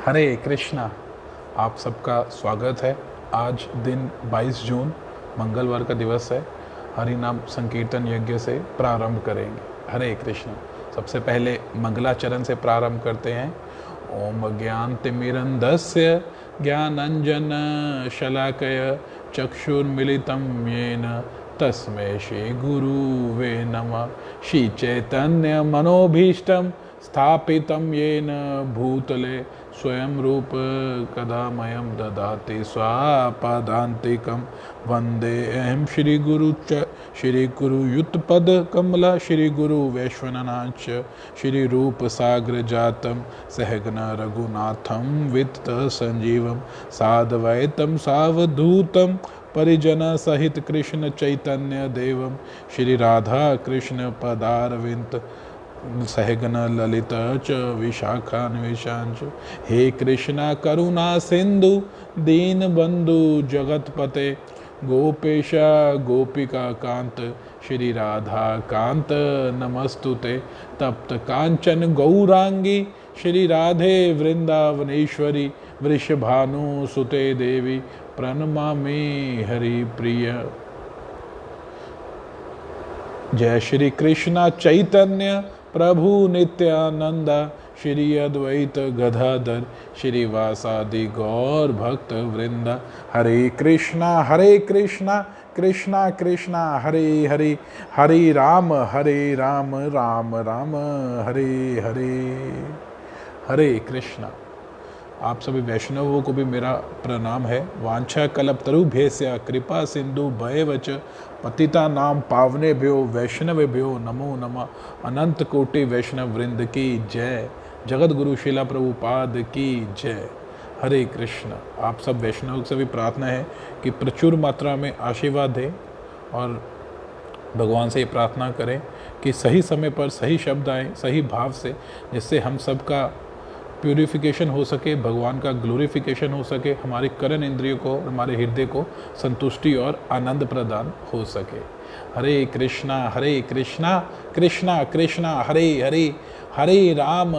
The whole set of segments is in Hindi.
हरे कृष्णा। आप सबका स्वागत है। आज दिन 22 जून मंगलवार का दिवस है। हरि नाम संकीर्तन यज्ञ से प्रारंभ करेंगे। हरे कृष्णा। सबसे पहले मंगलाचरण से प्रारंभ करते हैं। ओम ज्ञानतिमिरन्धस्य ज्ञानंजन शलाकय चक्षुर्मिलितं येन तस्मै श्री गुरुवे नमः। श्री चैतन्य मनोभीष्टं स्थापितं येन भूतले स्वयं रूप कदामयं ददाति स्वापदान्तिकं वन्देऽहं श्री गुरु युतपद कमला श्री गुरु वैश्वनाथ श्री रूप सागर जातम सहगना रघुनाथम वित्त संजीवम साधवैतम सावधूतम परिजन सहित कृष्ण चैतन्य देवम श्री राधा कृष्ण पदारविंद सहगन ललित च विशाखान्वेषांच। हे कृष्णा करुणा सिंधु दीन बंधु जगतपते गोपेशा गोपिका कांत श्री राधा कांत नमस्तुते। तप्त कांचन गौरांगी श्री राधे वृंदावनेश्वरी वृषभानु सुते देवी प्रणमामि हरि प्रिय। जय श्री कृष्णा चैतन्य प्रभु नित्यानंदा श्री अद्वैत गदाधर श्रीवासादि गौर भक्त वृंदा। हरे कृष्णा कृष्णा कृष्णा हरे हरे हरे राम राम राम हरे हरे। हरे कृष्णा। आप सभी वैष्णवों को भी मेरा प्रणाम है। वांछा कल्पतरुभ्यस्य कृपा सिंधु भयवच पतिता नाम पावनेभ्यो वैष्णवेभ्यो नमो नमः। अनंत कोटि वैष्णव वृंद की जय। जगत गुरु शिला प्रभुपाद की जय। हरे कृष्ण। आप सब वैष्णव से भी प्रार्थना है कि प्रचुर मात्रा में आशीर्वाद दें और भगवान से ये प्रार्थना करें कि सही समय पर सही शब्द आए सही भाव से, जिससे हम सबका प्यूरिफिकेशन हो सके, भगवान का ग्लोरिफिकेशन हो सके, हमारे कर्म इंद्रियों को, हमारे हृदय को संतुष्टि और आनंद प्रदान हो सके। हरे कृष्णा कृष्णा कृष्णा हरे हरे हरे राम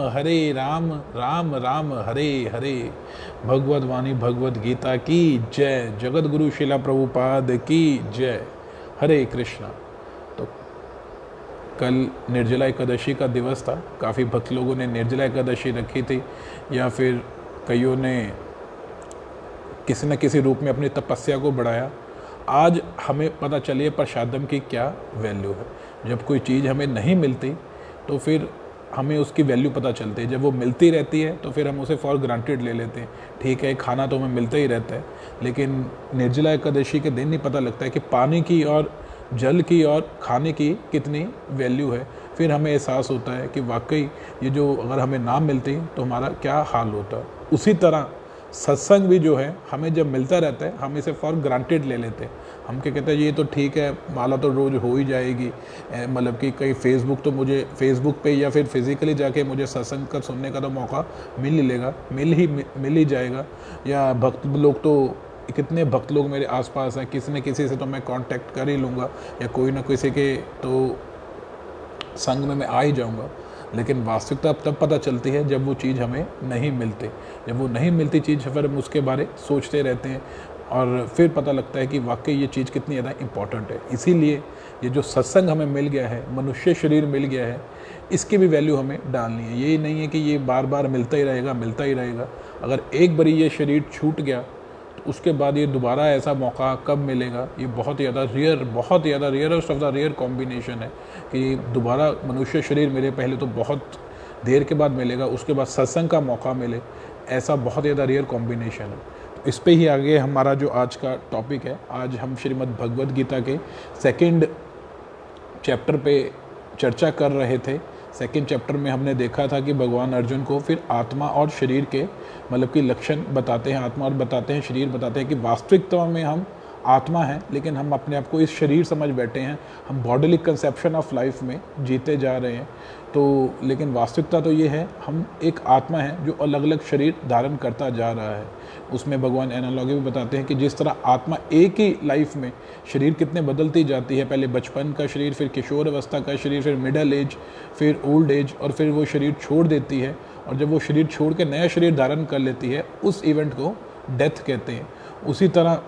राम राम हरे हरे। भगवद वाणी भगवद गीता की जय। जगत गुरु शिला प्रभुपाद की जय। हरे कृष्णा। तो कल निर्जला एकादशी का दिवस था। काफ़ी भक्त लोगों ने निर्जला एकादशी रखी थी, या फिर कईयों ने किसी न किसी रूप में अपनी तपस्या को बढ़ाया। आज हमें पता चलिए प्रसादम की क्या वैल्यू है। जब कोई चीज़ हमें नहीं मिलती तो फिर हमें उसकी वैल्यू पता चलती है। जब वो मिलती रहती है तो फिर हम उसे फॉर ग्रांटेड ले लेते हैं। ठीक है, खाना तो हमें मिलता ही रहता है, लेकिन निर्जला एकादशी के दिन नहीं पता लगता है कि पानी की और जल की और खाने की कितनी वैल्यू है। फिर हमें एहसास होता है कि वाकई ये जो अगर हमें ना मिलती तो हमारा क्या हाल होता। उसी तरह सत्संग भी जो है हमें जब मिलता रहता है हम इसे फॉर ग्रांटेड ले लेते हैं। हम क्या कहते हैं, ये तो ठीक है, माला तो रोज़ हो ही जाएगी, मतलब कि कहीं फेसबुक पे या फिर फिज़िकली जाके मुझे सत्संग का सुनने का तो मौका मिल ही लेगा, मिल ही जाएगा। या भक्त लोग तो कितने भक्त लोग मेरे आसपास हैं, किसी न किसी से तो मैं कांटेक्ट कर ही लूँगा, या कोई ना किसी के तो संग में मैं आ ही जाऊँगा। लेकिन वास्तविकता तब पता चलती है जब वो चीज़ हमें नहीं मिलती। जब वो नहीं मिलती चीज़ फिर हम उसके बारे सोचते रहते हैं और फिर पता लगता है कि वाकई ये चीज़ कितनी ज़्यादा इम्पॉर्टेंट है। इसीलिए ये जो सत्संग हमें मिल गया है, मनुष्य शरीर मिल गया है, इसकी भी वैल्यू हमें डालनी है। ये नहीं है कि ये बार बार मिलता ही रहेगा। अगर एक बारी ये शरीर छूट गया तो उसके बाद ये दोबारा ऐसा मौका कब मिलेगा। ये बहुत ज़्यादा rarest of the rare combination है कि दोबारा मनुष्य शरीर मिले। पहले तो बहुत देर के बाद मिलेगा, उसके बाद सत्संग का मौका मिले, ऐसा बहुत ज़्यादा रेयर कॉम्बिनेशन है। तो इस पे ही आगे हमारा जो आज का टॉपिक है, आज हम श्रीमद् भगवद गीता के 2nd चैप्टर पे चर्चा कर रहे थे। 2nd चैप्टर में हमने देखा था कि भगवान अर्जुन को फिर आत्मा और शरीर के मतलब कि लक्षण बताते हैं। आत्मा और बताते हैं, शरीर बताते हैं कि वास्तविकता में हम आत्मा हैं, लेकिन हम अपने आप को इस शरीर समझ बैठे हैं। हम बॉडीली कंसेप्शन ऑफ लाइफ में जीते जा रहे हैं। तो लेकिन वास्तविकता तो ये है, हम एक आत्मा है जो अलग अलग शरीर धारण करता जा रहा है। उसमें भगवान एनालॉजी भी बताते हैं कि जिस तरह आत्मा एक ही लाइफ में शरीर कितने बदलती जाती है, पहले बचपन का शरीर, फिर किशोर अवस्था का शरीर, फिर मिडल एज, फिर ओल्ड एज, और फिर वो शरीर छोड़ देती है और जब वो शरीर छोड़ के नया शरीर धारण कर लेती है, उस इवेंट को डेथ कहते हैं। उसी तरह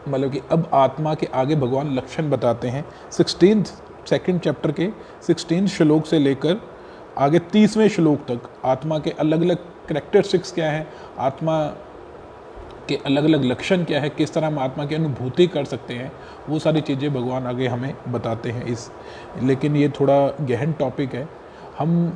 मतलब कि अब आत्मा के आगे भगवान लक्षण बताते हैं 16 सेकंड चैप्टर के 16 श्लोक से लेकर आगे 30वें श्लोक तक आत्मा के अलग अलग करेक्टरिस्टिक्स क्या है, आत्मा के अलग अलग लक्षण क्या है, किस तरह हम आत्मा की अनुभूति कर सकते हैं, वो सारी चीज़ें भगवान आगे हमें बताते हैं। लेकिन ये थोड़ा गहन टॉपिक है, हम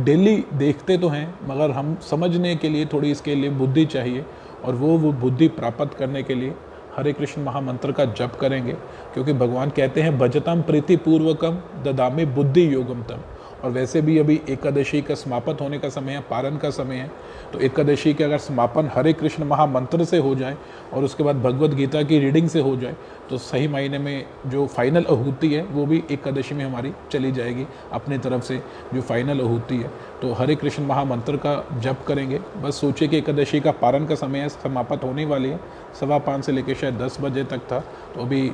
डेली देखते तो हैं मगर हम समझने के लिए थोड़ी इसके लिए बुद्धि चाहिए, और वो बुद्धि प्राप्त करने के लिए हरे कृष्ण महामंत्र का जप करेंगे, क्योंकि भगवान कहते हैं भजतम प्रीति पूर्वकम ददामि बुद्धि योगम तम। और वैसे भी अभी एकादशी का समापन होने का समय है, पारण का समय है, तो एकादशी के अगर समापन हरे कृष्ण महामंत्र से हो जाए और उसके बाद भगवत गीता की रीडिंग से हो जाए तो सही मायने में जो फाइनल आहुति है वो भी एकादशी में हमारी चली जाएगी, अपनी तरफ से जो फाइनल आहुति है। तो हरे कृष्ण महामंत्र का जप करेंगे। बस सोचिए कि एकादशी का पारण का समय है, समाप्त होने वाली है, 5:15 से लेकर शायद 10 बजे तक था, तो अभी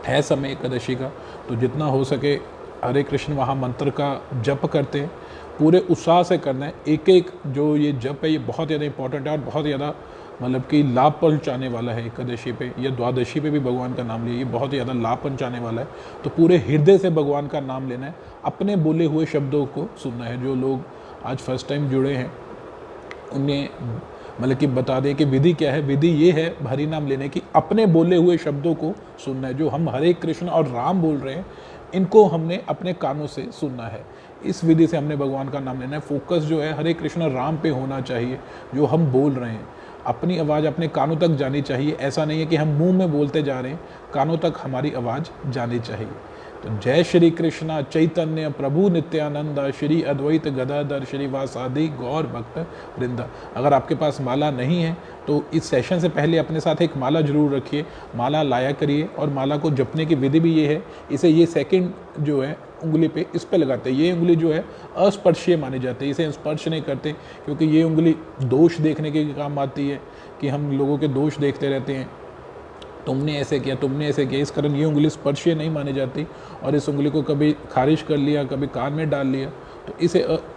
है समय एकादशी का। तो जितना हो सके हरे कृष्ण महामंत्र का जप करते हैं, पूरे उत्साह से करना है। एक एक जो ये जप है ये बहुत ज़्यादा इंपॉर्टेंट है और बहुत ज़्यादा मतलब कि लाभ पहुंचाने वाला है। एकादशी पे या द्वादशी पे भी भगवान का नाम लिया, ये बहुत ज़्यादा लाभ पहुंचाने वाला है। तो पूरे हृदय से भगवान का नाम लेना है, अपने बोले हुए शब्दों को सुनना है। जो लोग आज फर्स्ट टाइम जुड़े हैं उन्हें मतलब कि बता दें कि विधि क्या है। विधि ये है हरि नाम लेने की, अपने बोले हुए शब्दों को सुनना है। जो हम हरे कृष्ण और राम बोल रहे हैं इनको हमने अपने कानों से सुनना है। इस विधि से हमने भगवान का नाम लेना है। फोकस जो है हरे कृष्ण और राम पे होना चाहिए। जो हम बोल रहे हैं अपनी आवाज़ अपने कानों तक जानी चाहिए। ऐसा नहीं है कि हम मुंह में बोलते जा रहे हैं, कानों तक हमारी आवाज़ जानी चाहिए। तो जय श्री कृष्णा चैतन्य प्रभु नित्यानंद श्री अद्वैत गदाधर श्रीवासादि गौर भक्त वृंदा। अगर आपके पास माला नहीं है तो इस सेशन से पहले अपने साथ एक माला जरूर रखिए, माला लाया करिए। और माला को जपने की विधि भी ये है, इसे ये सेकंड जो है उंगली पे इस पे लगाते हैं। ये उंगली जो है अस्पर्शीय मानी जाती है, इसे स्पर्श नहीं करते, क्योंकि ये उंगली दोष देखने के काम आती है कि हम लोगों के दोष देखते रहते हैं, तुमने ऐसे किया, तुमने ऐसे किया। इस कारण ये उंगली स्पर्शीय नहीं मानी जाती। और इस उंगली को कभी खारिज कर लिया, कभी कान में डाल लिया तो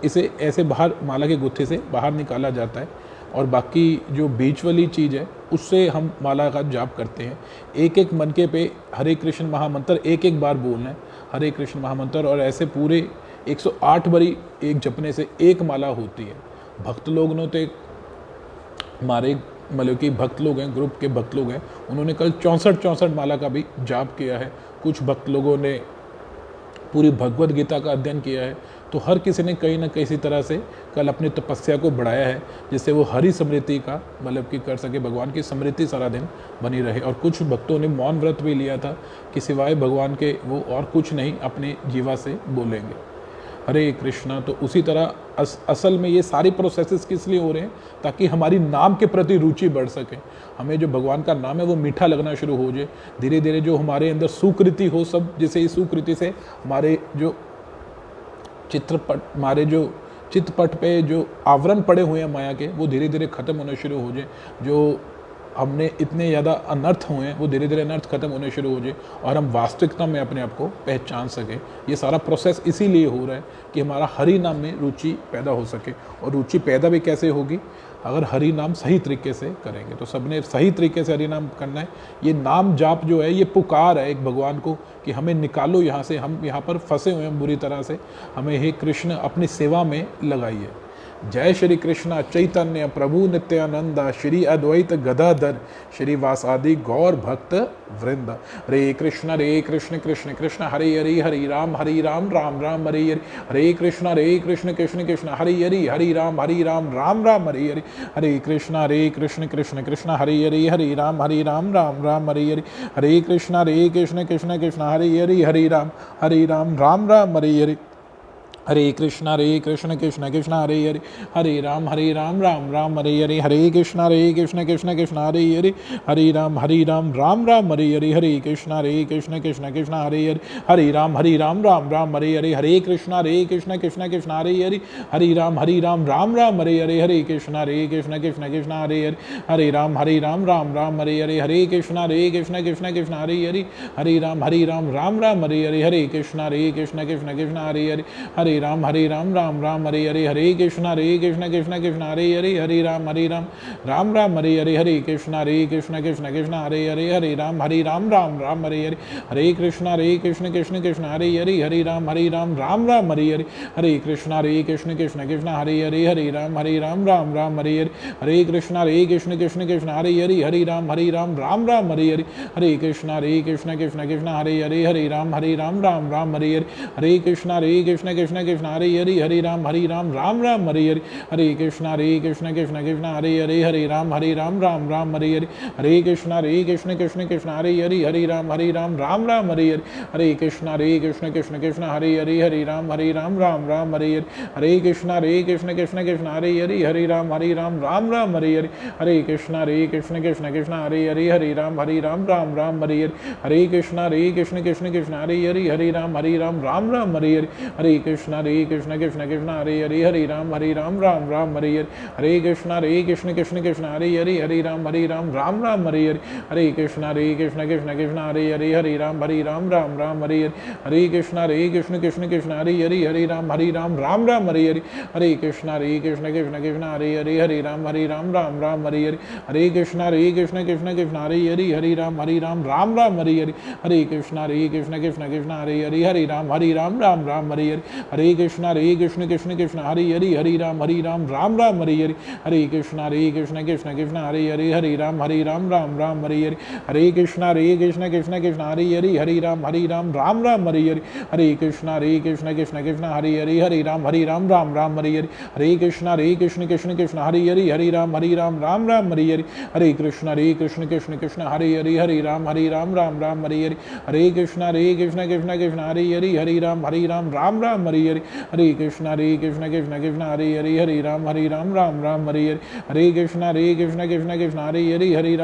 इसे ऐसे बाहर माला के गुत्थे से बाहर निकाला जाता है। और बाकी जो बीच वाली चीज़ है उससे हम माला का जाप करते हैं। एक एक मनके पे हरे कृष्ण महामंत्र एक एक बार बोलना है, हरे कृष्ण महामंत्र। और ऐसे पूरे 108 बारी एक जपने से एक माला होती है। भक्त लोग ने तो हमारे मतलब कि भक्त लोग हैं, ग्रुप के भक्त लोग हैं, उन्होंने कल 64 माला का भी जाप किया है। कुछ भक्त लोगों ने पूरी भगवत गीता का अध्ययन किया है। तो हर किसी ने कहीं ना किसी तरह से कल अपनी तपस्या को बढ़ाया है, जिससे वो हरि स्मृति का मतलब कि कर सके, भगवान की स्मृति सारा दिन बनी रहे। और कुछ भक्तों ने मौन व्रत भी लिया था कि सिवाय भगवान के वो और कुछ नहीं अपनी जीवा से बोलेंगे। हरे कृष्णा। तो उसी तरह असल में ये सारी प्रोसेसेस किस लिए हो रहे हैं, ताकि हमारी नाम के प्रति रुचि बढ़ सके। हमें जो भगवान का नाम है वो मीठा लगना शुरू हो जाए। धीरे धीरे जो हमारे अंदर सुकृति हो सब, जैसे इस सुकृति से हमारे जो चित्रपट पे जो आवरण पड़े हुए हैं माया के, वो धीरे धीरे खत्म होने शुरू हो जाए। जो हमने इतने ज़्यादा अनर्थ हुए हैं वो धीरे धीरे अनर्थ खत्म होने शुरू हो जाए और हम वास्तविकता में अपने आप को पहचान सकें। ये सारा प्रोसेस इसीलिए हो रहा है कि हमारा हरि नाम में रुचि पैदा हो सके। और रुचि पैदा भी कैसे होगी, अगर हरि नाम सही तरीके से करेंगे। तो सबने सही तरीके से हरि नाम करना है। ये नाम जाप जो है ये पुकार है एक भगवान को कि हमें निकालो यहाँ से, हम यहाँ पर फंसे हुए हैं बुरी तरह से, हमें हे कृष्ण अपनी सेवा में लगाइए। जय श्री कृष्ण चैतन्य प्रभु नित्यानंद श्री अद्वैत गदाधर श्रीवासादि गौर भक्त वृंद। हरे कृष्ण कृष्ण कृष्ण हरे हरे, हरे राम राम राम हरे हरे, हरे कृष्ण कृष्ण कृष्ण हरे राम राम राम हरे हरे, हरे कृष्ण कृष्ण कृष्ण हरे राम राम राम हरे हरे, हरे कृष्ण कृष्ण कृष्ण हरे राम राम हरे हरे, हरे कृष्ण कृष्ण कृष्ण हरे राम राम राम हरे हरे, हरे कृष्ण कृष्ण कृष्ण हरे राम राम राम हरे हरे, हरे कृष्ण कृष्ण कृष्ण हरे राम राम राम हरे हरे, हरे कृष्ण कृष्ण कृष्ण हरे राम राम राम हरे हरे, हरे कृष्ण कृष्ण कृष्ण हरे राम राम राम हरे हरे, हरे कृष्ण कृष्ण कृष्ण हरे राम राम राम हरे हरे, हरे कृष्ण कृष्ण कृष्ण हरे राम राम राम हरे हरे, हरे कृष्ण कृष्ण कृष्ण हरे राम राम राम हरे कृष्ण कृष्ण कृष्ण हरे राम राम हरे कृष्ण कृष्ण कृष्ण हरे राम राम हरे कृष्ण कृष्ण कृष्ण हरे राम राम हरे कृष्ण कृष्ण कृष्ण हरे राम राम हरे कृष्ण कृष्ण कृष्ण हरे राम राम हरे कृष्ण कृष्ण कृष्ण हरे राम राम हरे कृष्ण कृष्ण कृष्ण हरे राम हरे कृष्ण कृष्ण कृष्ण हरे राम राम हरे कृष्ण कृष्ण कृष्ण हरे राम हरे कृष्ण कृष्ण कृष्ण हरे राम राम हरे कृष्ण कृष्ण कृष्ण हरे राम हरे कृष्ण कृष्ण कृष्ण हरे राम राम हरे कृष्ण कृष्ण कृष्ण हरे राम हरे कृष्ण कृष्ण कृष्ण हरे राम राम हरे कृष्ण कृष्ण कृष्ण हरे राम हरे कृष्ण कृष्ण कृष्ण हरे राम राम हरे कृष्ण कृष्ण कृष्ण हरे राम हरे कृष्ण कृष्ण कृष्ण हरे राम राम हरे कृष्ण कृष्ण कृष्ण हरे राम हरे कृष्ण कृष्ण कृष्ण हरे राम राम हरे कृष्ण कृष्ण कृष्ण हरे राम हरे कृष्ण कृष्ण कृष्ण हरे राम राम हरे कृष्ण कृष्ण कृष्ण हरे राम हरे कृष्ण कृष्ण कृष्ण हरे राम हरे कृष्ण कृष्ण कृष्ण हरे राम हरे कृष्ण कृष्ण कृष्ण हरे राम हरे कृष्ण कृष्ण कृष्ण हरे राम हरे कृष्ण कृष्ण कृष्ण हरे राम हरे कृष्ण कृष्ण कृष्ण हरे राम हरे कृष्ण कृष्ण कृष्ण हरे राम हरे कृष्ण कृष्ण कृष्ण हरे राम हरे कृष्ण कृष्ण कृष्ण हरे राम हरे कृष्ण कृष्ण कृष्ण हरे राम हरे कृष्ण कृष्ण कृष्ण हरे राम हरे कृष्ण कृष्ण कृष्ण हरे राम हरे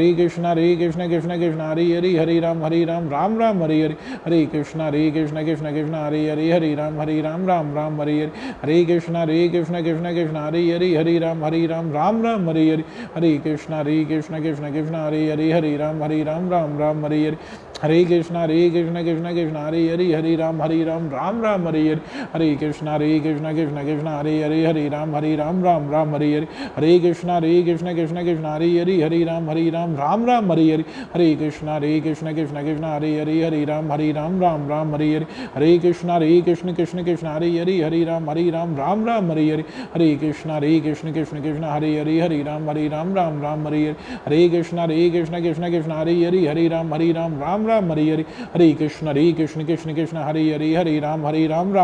कृष्ण कृष्ण कृष्ण कृष्ण हरे राम हरे कृष्ण कृष्ण कृष्ण कृष्ण हरे राम हरे कृष्ण कृष्ण कृष्ण कृष्ण हरे राम हरे कृष्ण कृष्ण कृष्ण हरे राम हरे कृष्ण कृष्ण कृष्ण कृष्ण हरे राम हरे कृष्ण कृष्ण कृष्ण हरे राम हरे कृष्ण कृष्ण कृष्ण हरे राम हरे कृष्ण कृष्ण कृष्ण हरे राम हरे कृष्ण कृष्ण कृष्ण कृष्ण हरे राम हरे कृष्ण कृष्ण कृष्ण कृष्ण हरे राम हरे कृष्ण कृष्ण कृष्ण हरे राम हरे कृष्ण कृष्ण कृष्ण कृष्ण हरे राम हरे कृष्ण कृष्ण कृष्ण हरे राम हरे कृष्ण कृष्ण कृष्ण हरे राम हरे कृष्ण कृष्ण कृष्ण हरे राम हरे कृष्ण कृष्ण कृष्ण कृष्ण हरे राम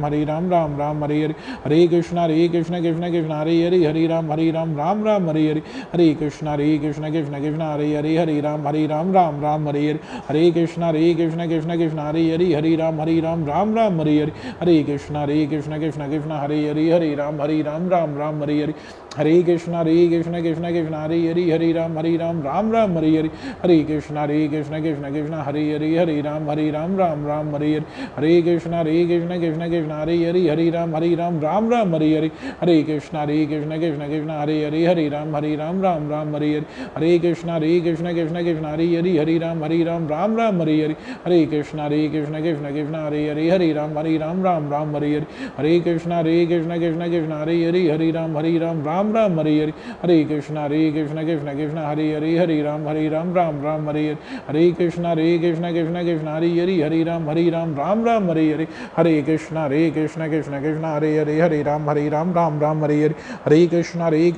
हरे कृष्ण कृष्ण कृष्ण हरे राम हरे कृष्ण कृष्ण कृष्ण कृष्ण हरे राम हरे कृष्ण कृष्ण कृष्ण कृष्ण हरे राम हरे कृष्ण कृष्ण कृष्ण हरे राम हरे कृष्ण कृष्ण कृष्ण कृष्ण हरे राम हरे कृष्ण कृष्ण कृष्ण कृष्ण हरे राम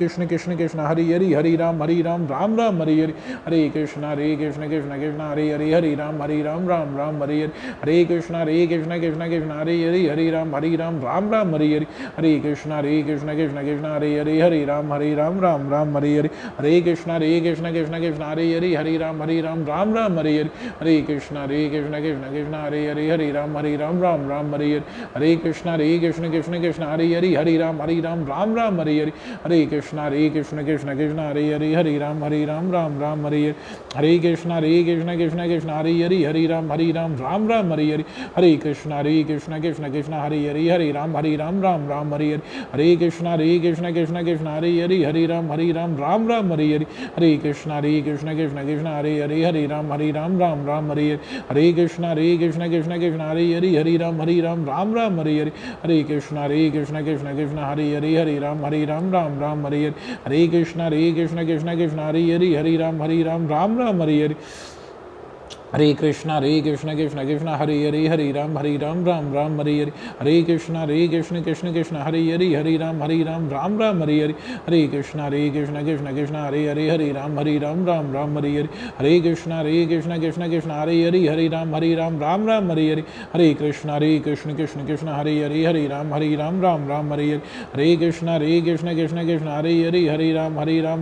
हरे कृष्ण कृष्ण कृष्ण हरे राम हरे कृष्ण कृष्ण कृष्ण हरे राम हरे कृष्ण कृष्ण कृष्ण कृष्ण हरे राम हरे कृष्ण कृष्ण कृष्ण हरे राम हरे कृष्ण कृष्ण कृष्ण कृष्ण हरे राम हरे कृष्ण कृष्ण कृष्ण कृष्ण हरे राम हरे कृष्ण कृष्ण कृष्ण कृष्ण हरे राम हरे कृष्ण कृष्ण कृष्ण कृष्ण हरे राम हरे कृष्ण कृष्ण कृष्ण कृष्ण हरे राम हरे कृष्ण कृष्ण कृष्ण कृष्ण हरे राम राम राम हरे हरे, हरे कृष्ण कृष्ण कृष्ण हरे हरे, हरे राम राम राम हरे हरे, हरे कृष्ण कृष्ण कृष्ण हरे हरे, हरे राम राम राम हरे हरे, हरे कृष्ण कृष्ण कृष्ण हरे हरे, हरे राम राम राम हरे हरे, हरे कृष्ण कृष्ण कृष्ण हरे हरे, हरे राम राम राम हरे हरे, हरे कृष्ण कृष्ण कृष्ण हरे हरे, हरे राम राम राम हरे हरे, हरे कृष्ण कृष्ण कृष्ण हरे हरे, हरे राम राम राम हरे हरे, हरे कृष्ण कृष्ण कृष्ण हरे हरे, हरे राम राम राम हरे हरे, हरे कृष्ण कृष्ण कृष्ण हरे हरे, हरे राम राम राम हरे हरे, हरे कृष्ण कृष्ण कृष्ण हरे हरे, हरे राम राम राम हरे हरे, हरे कृष्ण कृष्ण कृष्ण हरे हरे, हरे राम राम राम हरे हरे, हरे कृष्ण कृष्ण कृष्ण हरे हरे, हरे राम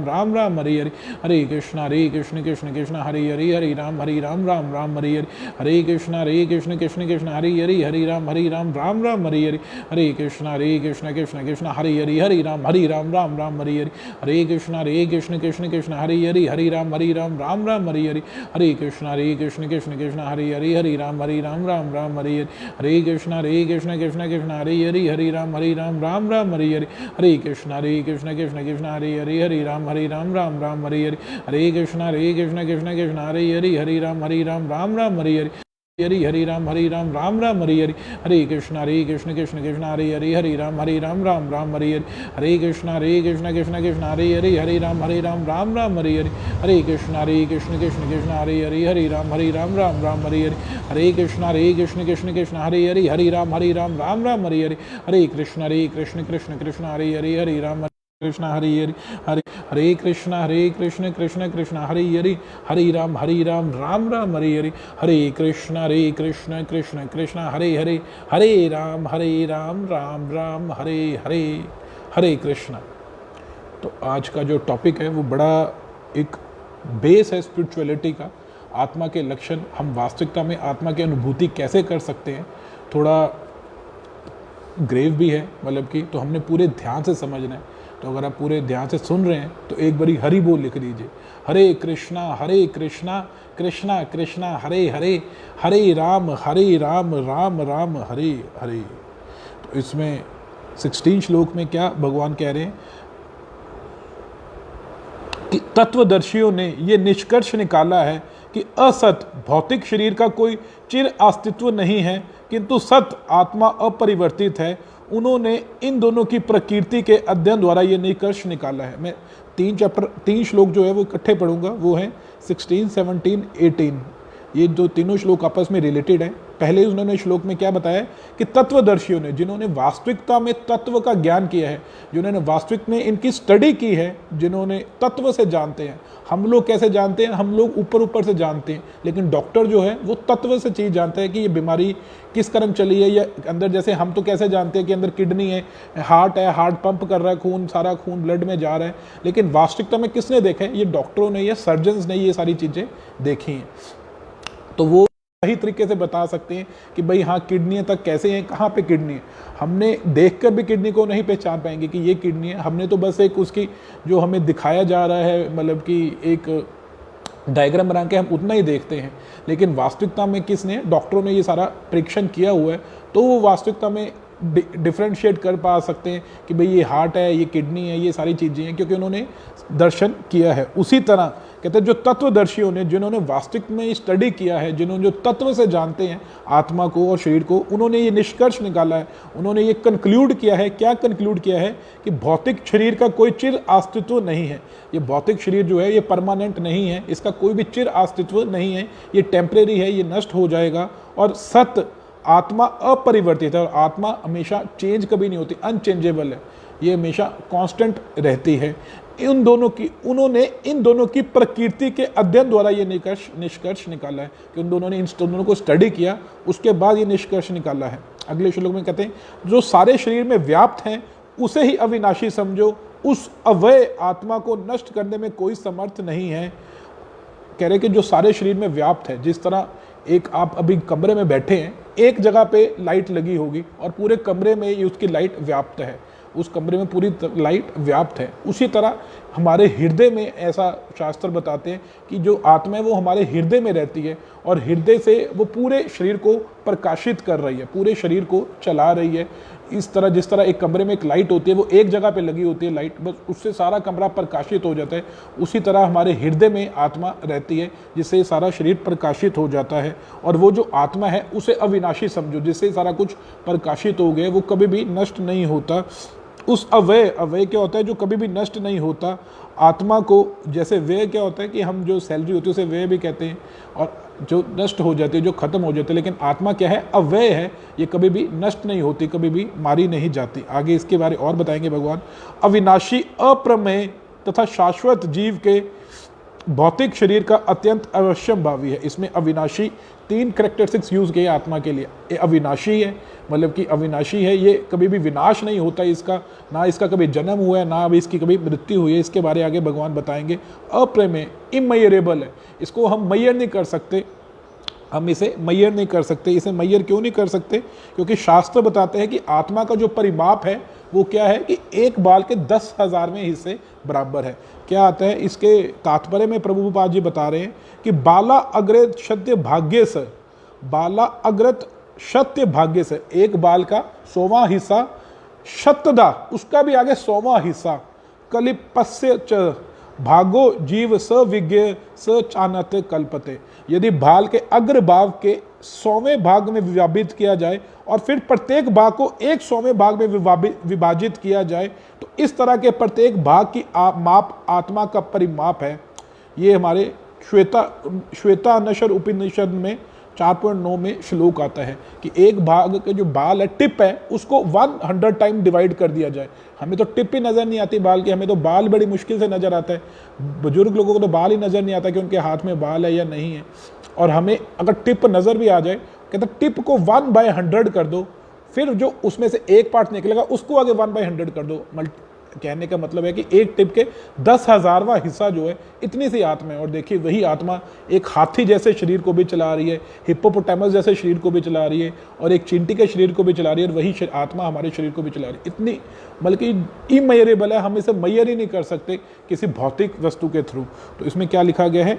राम राम हरे हरे, हरे कृष्ण कृष्ण कृष्ण हरे हरे, हरे राम राम राम हरे हरे, हरे कृष्ण कृष्ण कृष्ण हरे हरे, हरे राम राम राम हरे हरे, हरे कृष्ण कृष्ण कृष्ण हरे हरे, हरे राम राम राम हरे हरे, हरे कृष्ण कृष्ण कृष्ण हरे हरे, हरे राम राम राम हरे हरे, हरे कृष्ण कृष्ण कृष्ण हरे हरे, हरे राम राम राम हरे हरे, हरे कृष्ण कृष्ण कृष्ण हरे हरे, हरे राम राम राम हरे हरे, हरे कृष्ण कृष्ण कृष्ण हरे हरे, हरे राम राम राम हरे हरे, हरे कृष्ण कृष्ण कृष्ण हरे हरे, हरे राम राम राम हरे हरे, हरे हरे राम राम राम हरे हरे, हरे कृष्ण कृष्ण कृष्ण हरे हरे, हरे राम राम राम हरे हरे, हरे कृष्ण कृष्ण कृष्ण हरे हरे, हरे राम राम राम हरे हरे, हरे कृष्ण कृष्ण कृष्ण हरे हरे, हरे राम राम राम हरे हरे, हरे कृष्ण कृष्ण कृष्ण हरे हरे, हरे राम राम राम हरे हरे, हरे कृष्ण कृष्ण कृष्ण हरे हरे, हरे राम कृष्ण हरे हरे, हरे हरे कृष्ण कृष्ण कृष्ण हरे हरे, हरे राम राम राम हरे हरे, हरे कृष्ण कृष्ण कृष्ण हरे हरे, हरे राम राम राम हरे हरे, हरे कृष्ण। तो आज का जो टॉपिक है वो बड़ा एक बेस है स्पिरिचुअलिटी का, आत्मा के लक्षण, हम वास्तविकता में आत्मा की अनुभूति कैसे कर सकते हैं, थोड़ा ग्रेव भी है मतलब कि, तो हमने पूरे ध्यान से समझना है। तो अगर आप पूरे ध्यान से सुन रहे हैं तो एक बारी हरि बोल लिख लीजिए, हरे कृष्णा कृष्णा कृष्णा हरे हरे, हरे राम राम राम हरे हरे। तो इसमें 16 श्लोक में क्या भगवान कह रहे हैं कि तत्वदर्शियों ने ये निष्कर्ष निकाला है कि असत भौतिक शरीर का कोई चिर अस्तित्व नहीं है, किंतु सत आत्मा अपरिवर्तित है। उन्होंने इन दोनों की प्रकृति के अध्ययन द्वारा ये निष्कर्ष निकाला है। मैं 3 श्लोक जो है वो इकट्ठे पढ़ूंगा, वो है 16, 17, 18। ये जो तीनों श्लोक आपस में रिलेटेड है। पहले उन्होंने श्लोक में क्या बताया कि तत्वदर्शियों ने, जिन्होंने वास्तविकता में तत्व का ज्ञान किया है, जिन्होंने वास्तविक में इनकी स्टडी की है, जिन्होंने तत्व से जानते हैं। हम लोग कैसे जानते हैं? हम लोग ऊपर ऊपर से जानते हैं, लेकिन डॉक्टर जो है वो तत्व से चीज़ जानता है कि ये बीमारी किस कारण चली है, या अंदर जैसे हम तो कैसे जानते हैं कि अंदर किडनी है, हार्ट है, हार्ट पंप कर रहा है, खून सारा खून ब्लड में जा रहा है, लेकिन वास्तविकता में किसने देखा है? ये डॉक्टरों ने या सर्जन्स ने ये सारी चीज़ें देखी हैं। तो वो सही तरीके से बता सकते हैं कि भाई हाँ किडनी तक कैसे हैं, कहाँ पे किडनी है। हमने देखकर भी किडनी को नहीं पहचान पाएंगे कि ये किडनी है। हमने तो बस एक उसकी जो हमें दिखाया जा रहा है, मतलब कि एक डायग्राम बना के हम उतना ही देखते हैं, लेकिन वास्तविकता में किसने, डॉक्टरों ने ये सारा परीक्षण किया हुआ है, तो वो वास्तविकता में डिफ्रेंशिएट कर पा सकते हैं कि भाई ये हार्ट है, ये किडनी है, ये सारी चीज़ें हैं, क्योंकि उन्होंने दर्शन किया है। उसी तरह कहते हैं जो तत्वदर्शियों ने, जिन्होंने वास्तविक में स्टडी किया है, जिन्होंने जो तत्व से जानते हैं आत्मा को और शरीर को, उन्होंने ये निष्कर्ष निकाला है, उन्होंने ये कंक्लूड किया है। क्या कंक्लूड किया है? कि भौतिक शरीर का कोई चिर अस्तित्व नहीं है। ये भौतिक शरीर जो है ये परमानेंट नहीं है, इसका कोई भी चिर अस्तित्व नहीं है, ये टेम्परेरी है, ये नष्ट हो जाएगा। और सत्य आत्मा अपरिवर्तित है, और आत्मा हमेशा चेंज कभी नहीं होती, अनचेंजेबल है, ये हमेशा कांस्टेंट रहती है। उन्होंने इन दोनों की प्रकृति के अध्ययन द्वारा ये निष्कर्ष निकाला है कि उन दोनों ने इन दोनों को स्टडी किया, उसके बाद ये निष्कर्ष निकाला है। अगले श्लोक में कहते हैं जो सारे शरीर में व्याप्त हैं उसे ही अविनाशी समझो, उस अव्यय आत्मा को नष्ट करने में कोई समर्थ नहीं है। कह रहे कि जो सारे शरीर में व्याप्त है, जिस तरह एक आप अभी कमरे में बैठे हैं, एक जगह पे लाइट लगी होगी और पूरे कमरे में ये उसकी लाइट व्याप्त है, उस कमरे में पूरी लाइट व्याप्त है। उसी तरह हमारे हृदय में, ऐसा शास्त्र बताते हैं कि जो आत्मा है वो हमारे हृदय में रहती है और हृदय से वो पूरे शरीर को प्रकाशित कर रही है, पूरे शरीर को चला रही है। इस तरह जिस तरह एक कमरे में एक लाइट होती है, वो एक जगह पे लगी होती है लाइट, बस उससे सारा कमरा प्रकाशित हो जाता है, उसी तरह हमारे हृदय में आत्मा रहती है जिससे सारा शरीर प्रकाशित हो जाता है। और वो जो आत्मा है उसे अविनाशी समझो, जिससे सारा कुछ प्रकाशित हो गया, वो कभी भी नष्ट नहीं होता। उस अव्यय क्या होता है, जो कभी भी नष्ट नहीं होता। आत्मा को जैसे व्यय क्या होता है कि हम जो सैलरी होती है उसे व्यय भी कहते हैं, और जो नष्ट हो जाती है, जो खत्म हो जाती है, लेकिन आत्मा क्या है, अव्यय है, ये कभी भी नष्ट नहीं होती, कभी भी मारी नहीं जाती। आगे इसके बारे और बताएंगे भगवान। अविनाशी, अप्रमेय तथा शाश्वत जीव के भौतिक शरीर का अत्यंत अवश्यम भावी है। इसमें अविनाशी 3 कैरेक्टरिस्टिक्स यूज किए आत्मा के लिए। ये अविनाशी है, मतलब कि अविनाशी है, ये कभी भी विनाश नहीं होता इसका, ना इसका कभी जन्म हुआ है, ना अभी इसकी कभी मृत्यु हुई है। इसके बारे आगे भगवान बताएंगे। अप्रमेय, इमयरेबल है, इसको हम मैयर नहीं कर सकते, हम इसे मैयर नहीं कर सकते। इसे मैयर क्यों नहीं कर सकते? क्योंकि शास्त्र बताते हैं कि आत्मा का जो परिमाप है वो क्या है कि एक बाल के 10,000वें हिस्से बराबर है। क्या आता है इसके तात्पर्य में? प्रभुपाद जी बता रहे हैं कि बाला अग्रत सत्य भाग्य से, बाला अग्रत सत्य भाग्य से, एक बाल का 100वां हिस्सा, शतदा उसका भी आगे 100वां हिस्सा, कलिपस्य च भागो जीव स विज्ञ स चानत कल्पते। यदि बाल के अग्र भाग के 100वें भाग में विभाजित किया जाए और फिर प्रत्येक भाग को 100वें भाग में विभाजित किया जाए, तो इस तरह के प्रत्येक भाग की माप आत्मा का परिमाप है। ये हमारे श्वेतानशर उपनिषद में 4.9 में श्लोक आता है कि एक भाग के जो बाल है, टिप है, उसको 100 टाइम डिवाइड कर दिया जाए। हमें तो टिप ही नज़र नहीं आती बाल की, हमें तो बाल बड़ी मुश्किल से नज़र आता है। बुजुर्ग लोगों को तो बाल ही नज़र नहीं आता कि उनके हाथ में बाल है या नहीं है। और हमें अगर टिप नज़र भी आ जाए, कहते टिप को 1/100 कर दो, फिर जो उसमें से एक पार्ट निकलेगा उसको आगे 1/100 कर दो। कहने का मतलब है कि एक टिप के 10,000वां हिस्सा जो है, इतनी सी आत्मा है। और देखिए वही आत्मा एक हाथी जैसे शरीर को भी चला रही है, हिप्पोपोटामस जैसे शरीर को भी चला रही है, और एक चींटी के शरीर को भी चला रही है, और वही आत्मा हमारे शरीर को भी चला रही है। इतनी बल्कि इमयरेबल है, हम इसे मैयर ही नहीं कर सकते किसी भौतिक वस्तु के थ्रू। तो इसमें क्या लिखा गया है,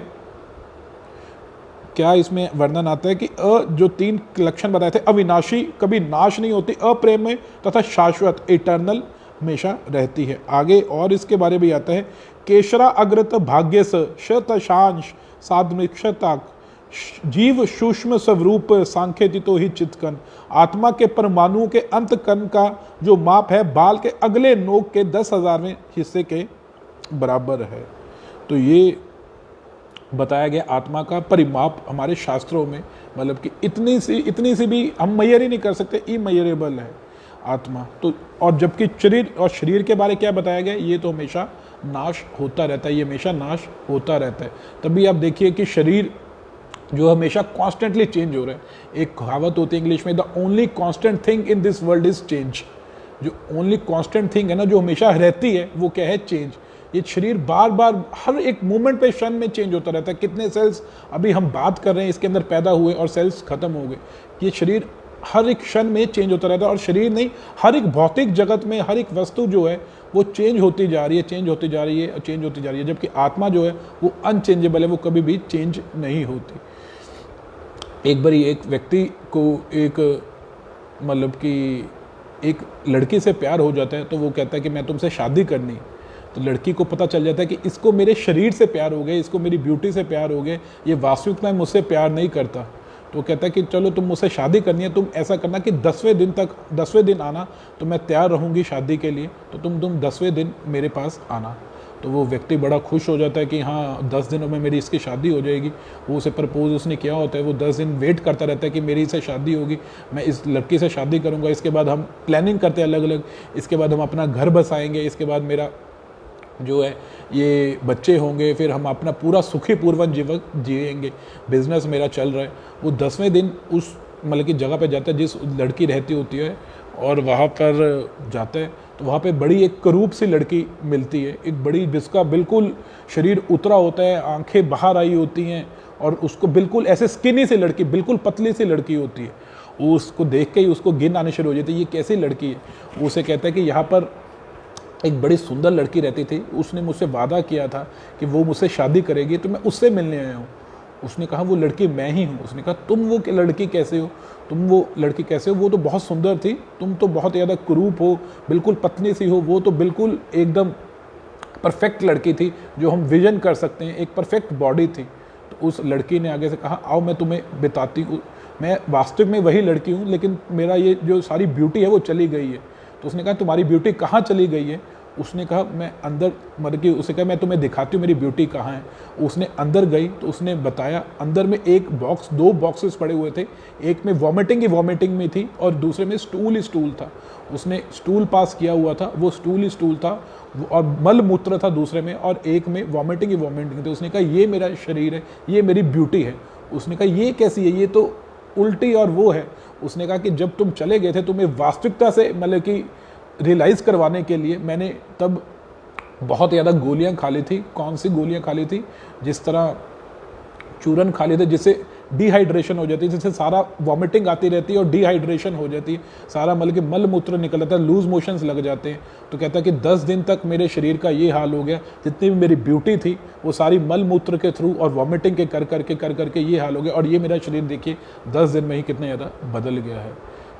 क्या इसमें वर्णन आता है कि जो 3 लक्षण बताए थे, अविनाशी, कभी नाश नहीं होती, अप्रेम तथा शाश्वत, इटर्नल, हमेशा रहती है। आगे और इसके बारे में आता है, केशरा अग्रत भाग्य शतशांश साधनिक्षताक जीव सूक्ष्म स्वरूप सांख्यतितो ही चित्कन। आत्मा के परमाणु के अंत कण का जो माप है बाल के अगले नोक के 10,000वें हिस्से के बराबर है। तो ये बताया गया आत्मा का परिमाप हमारे शास्त्रों में, मतलब कि इतनी सी भी हम मैयर ही नहीं कर सकते, इमैयरेबल है आत्मा। तो और जबकि शरीर के बारे क्या बताया गया, ये तो हमेशा नाश होता रहता है, ये हमेशा नाश होता रहता है। तभी आप देखिए कि शरीर जो हमेशा कॉन्स्टेंटली चेंज हो रहा है। एक कहावत होती है इंग्लिश में, the only constant thing in this world is change. जो ओनली कॉन्स्टेंट थिंग है ना, जो हमेशा रहती है, वो क्या है, चेंज। ये शरीर बार बार हर एक मोमेंट पे, क्षण में चेंज होता रहता है। कितने सेल्स अभी हम बात कर रहे हैं इसके अंदर पैदा हुए और सेल्स खत्म हो गए। ये शरीर हर एक क्षण में चेंज होता रहता है। और शरीर नहीं, हर एक भौतिक जगत में हर एक वस्तु जो है वो चेंज होती जा रही है, चेंज होती जा रही है, चेंज होती जा रही है। जबकि आत्मा जो है वो अनचेंजेबल है, वो कभी भी चेंज नहीं होती। एक बार एक व्यक्ति को मतलब कि एक लड़की से प्यार हो जाता है, तो वो कहता है कि मैं तुमसे शादी करनी। तो लड़की को पता चल जाता है कि इसको मेरे शरीर से प्यार हो गया, इसको मेरी ब्यूटी से प्यार हो गया, ये वास्तविकता में मुझसे प्यार नहीं करता। तो वो कहता है कि चलो तुम मुझसे शादी करनी है, तुम ऐसा करना कि 10वें दिन आना, तो मैं तैयार रहूँगी शादी के लिए, तो तुम 10वें दिन मेरे पास आना। तो वो व्यक्ति बड़ा खुश हो जाता है कि हाँ 10 दिनों में मेरी इसकी शादी हो जाएगी। वो उसे प्रपोज उसने किया होता है, वो 10 दिन वेट करता रहता है कि मेरी इससे शादी होगी, मैं इस लड़की से शादी करूँगा, इसके बाद हम प्लानिंग करते हैं अलग अलग, इसके बाद हम अपना घर बसाएंगे, इसके बाद मेरा जो है ये बच्चे होंगे, फिर हम अपना पूरा सुखी पूर्वक जीवन जिएंगे, बिजनेस मेरा चल रहा है। वो 10वें दिन उस मतलब की जगह पे जाता है जिस लड़की रहती होती है, और वहाँ पर जाता है तो वहाँ पे बड़ी एक करूप सी लड़की मिलती है, एक बड़ी, जिसका बिल्कुल शरीर उतरा होता है, आंखें बाहर आई होती हैं, और उसको बिल्कुल ऐसे स्किनी सी लड़की, बिल्कुल पतली सी लड़की होती है। वो उसको देख के ही उसको घिन आने शुरू हो जाती है, ये कैसी लड़की है। वो उसे कहता है कि यहाँ पर एक बड़ी सुंदर लड़की रहती थी, उसने मुझसे वादा किया था कि वो मुझसे शादी करेगी, तो मैं उससे मिलने आया हूँ। उसने कहा वो लड़की मैं ही हूँ। उसने कहा तुम वो लड़की कैसे हो, तुम वो लड़की कैसे हो, वो तो बहुत सुंदर थी, तुम तो बहुत ज़्यादा कुरूप हो, बिल्कुल पतली सी हो, वो तो बिल्कुल एकदम परफेक्ट लड़की थी जो हम विजन कर सकते हैं, एक परफेक्ट बॉडी थी। तो उस लड़की ने आगे से कहा आओ मैं तुम्हें बताती हूँ, मैं वास्तविक में वही लड़की हूँ, लेकिन मेरा ये जो सारी ब्यूटी है वो चली गई है। तो उसने कहा तुम्हारी ब्यूटी कहाँ चली गई है। उसने कहा मैं अंदर, मतलब कि उसने कहा मैं तुम्हें दिखाती हूँ मेरी ब्यूटी कहाँ है। उसने अंदर गई तो उसने बताया अंदर में एक बॉक्स, 2 बॉक्सेस पड़े हुए थे, एक में वॉमिटिंग ही वॉमिटिंग में थी और दूसरे में स्टूल ही स्टूल था। उसने स्टूल पास किया हुआ था, वो स्टूल ही स्टूल था और मल मूत्र था दूसरे में, और एक में वॉमिटिंग ही वॉमिटिंग थी। उसने कहा ये मेरा शरीर है, ये मेरी ब्यूटी है। उसने कहा ये कैसी है, ये तो उल्टी और वो है। उसने कहा कि जब तुम चले गए थे तुम्हें वास्तविकता से मतलब कि रियलाइज़ करवाने के लिए मैंने तब बहुत ज़्यादा गोलियां खा ली थी। कौन सी गोलियां खा ली थी, जिस तरह चूरन खा लिए थे जिससे डिहाइड्रेशन हो जाती है, जिससे सारा वॉमिटिंग आती रहती है और डिहाइड्रेशन हो जाती है, सारा मतलब कि मल मूत्र निकल जाता है, लूज मोशंस लग जाते हैं। तो कहता है कि 10 दिन तक मेरे शरीर का ये हाल हो गया, जितनी भी मेरी ब्यूटी थी वो सारी मल मूत्र के थ्रू और वॉमिटिंग के कर करके ये हाल हो गया, और ये मेरा शरीर देखिए 10 दिन में ही कितना ज़्यादा बदल गया है।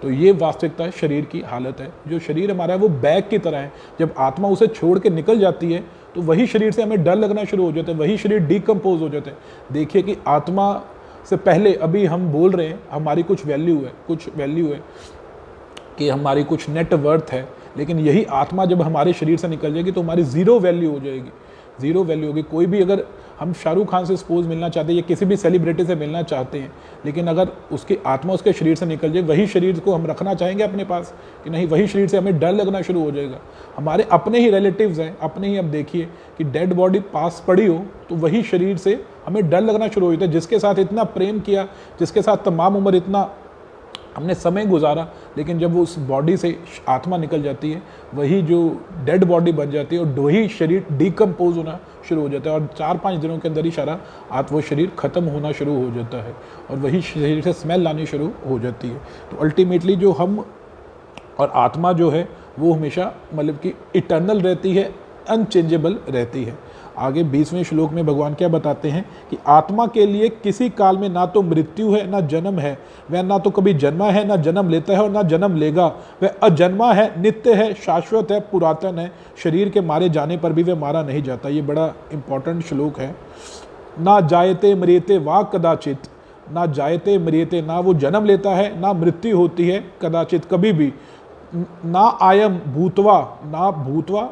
तो ये वास्तविकता शरीर की हालत है। जो शरीर हमारा है वो बैग की तरह है, जब आत्मा उसे छोड़ के निकल जाती है तो वही शरीर से हमें डर लगना शुरू हो जाता है, वही शरीर डिकम्पोज हो जाते हैं। देखिए कि आत्मा से पहले अभी हम बोल रहे हैं हमारी कुछ वैल्यू है कि हमारी कुछ नेट वर्थ है, लेकिन यही आत्मा जब हमारे शरीर से निकल जाएगी तो हमारी ज़ीरो वैल्यू हो जाएगी, ज़ीरो वैल्यू होगी। कोई भी अगर हम शाहरुख खान से सपोज मिलना चाहते हैं या किसी भी सेलिब्रिटी से मिलना चाहते हैं, लेकिन अगर उसकी आत्मा उसके शरीर से निकल जाए, वही शरीर को हम रखना चाहेंगे अपने पास कि नहीं, वही शरीर से हमें डर लगना शुरू हो जाएगा। हमारे अपने ही रिलेटिव्स हैं, अपने ही, अब देखिए कि डेड बॉडी पास पड़ी हो तो वही शरीर से हमें डर लगना शुरू हो जाता है, जिसके साथ इतना प्रेम किया, जिसके साथ तमाम उम्र इतना हमने समय गुजारा, लेकिन जब वो उस बॉडी से आत्मा निकल जाती है वही जो डेड बॉडी बन जाती है और वही शरीर डिकम्पोज होना शुरू हो जाता है, और 4-5 दिनों के अंदर ही सारा वो शरीर ख़त्म होना शुरू हो जाता है और वही शरीर से स्मेल आनी शुरू हो जाती है। तो अल्टीमेटली जो हम और आत्मा जो है वो हमेशा मतलब कि इटर्नल रहती है, अनचेंजेबल रहती है। आगे 20वें श्लोक में भगवान क्या बताते हैं कि आत्मा के लिए किसी काल में ना तो मृत्यु है ना जन्म है, वह ना तो कभी जन्मा है ना जन्म लेता है और ना जन्म लेगा, वह अजन्मा है, नित्य है, शाश्वत है, पुरातन है, शरीर के मारे जाने पर भी वह मारा नहीं जाता। ये बड़ा इंपॉर्टेंट श्लोक है। ना जायते मृत्यते वा कदाचित, ना जायते मृत्यते, ना वो जन्म लेता है ना मृत्यु होती है, कदाचित कभी भी, ना आयम भूतवा, ना भूतवा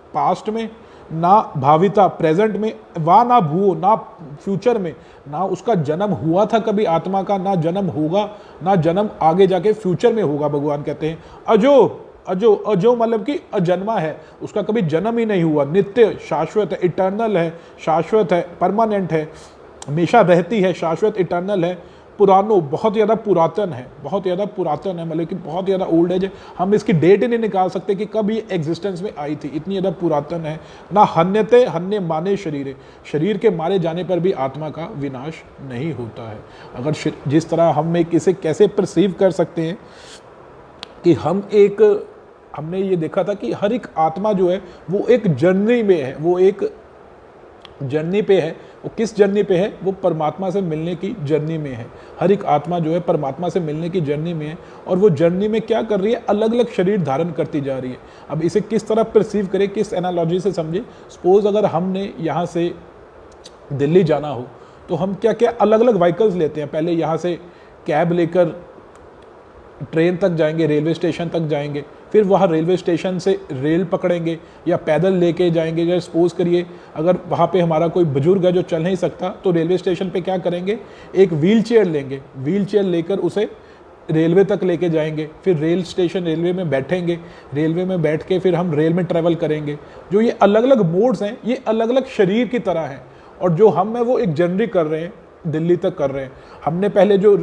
पास्ट में, ना भाविता प्रेजेंट में, वा ना भूओ ना फ्यूचर में, ना उसका जन्म हुआ था कभी आत्मा का, ना जन्म होगा, ना जन्म आगे जाके फ्यूचर में होगा। भगवान कहते हैं अजो, अजो, अजो मतलब कि अजन्मा है, उसका कभी जन्म ही नहीं हुआ, नित्य शाश्वत है, इटर्नल है, शाश्वत है, परमानेंट है, हमेशा रहती है, शाश्वत इटर्नल है, पुरानो बहुत ज़्यादा पुरातन है, बहुत ज़्यादा पुरातन है, मतलब कि बहुत ज़्यादा ओल्ड एज है, हम इसकी डेट ही नहीं निकाल सकते कि कब ये एग्जिस्टेंस में आई थी, इतनी ज़्यादा पुरातन है। ना हन्यते, हन्य माने शरीर, शरीर के मारे जाने पर भी आत्मा का विनाश नहीं होता है। अगर जिस तरह हम एक इसे कैसे परसीव कर सकते हैं कि हमने ये देखा था कि हर एक आत्मा जो है वो एक जर्नी में है, वो एक जर्नी पे है। वो किस जर्नी पे है, वो परमात्मा से मिलने की जर्नी में है। हर एक आत्मा जो है परमात्मा से मिलने की जर्नी में है, और वो जर्नी में क्या कर रही है, अलग अलग शरीर धारण करती जा रही है। अब इसे किस तरह परसीव करें, किस एनालॉजी से समझे। सपोज अगर हमने यहाँ से दिल्ली जाना हो तो हम क्या क्या अलग अलग व्हीकल्स लेते हैं। पहले यहाँ से कैब लेकर ट्रेन तक जाएंगे, रेलवे स्टेशन तक जाएंगे, फिर वहाँ रेलवे स्टेशन से रेल पकड़ेंगे या पैदल लेके जाएंगे। या सपोज करिए अगर वहाँ पे हमारा कोई बुजुर्ग है जो चल नहीं सकता, तो रेलवे स्टेशन पे क्या करेंगे, एक व्हील चेयर लेंगे, व्हील चेयर लेकर उसे रेलवे तक लेके जाएंगे, फिर रेल स्टेशन रेलवे में बैठेंगे, रेलवे में बैठ के फिर हम रेल में ट्रैवल करेंगे। जो ये अलग अलग मोड्स हैं ये अलग अलग शरीर की तरह हैं, और जो हम है वो एक जर्नी कर रहे हैं, दिल्ली तक कर रहे हैं। हमने पहले जो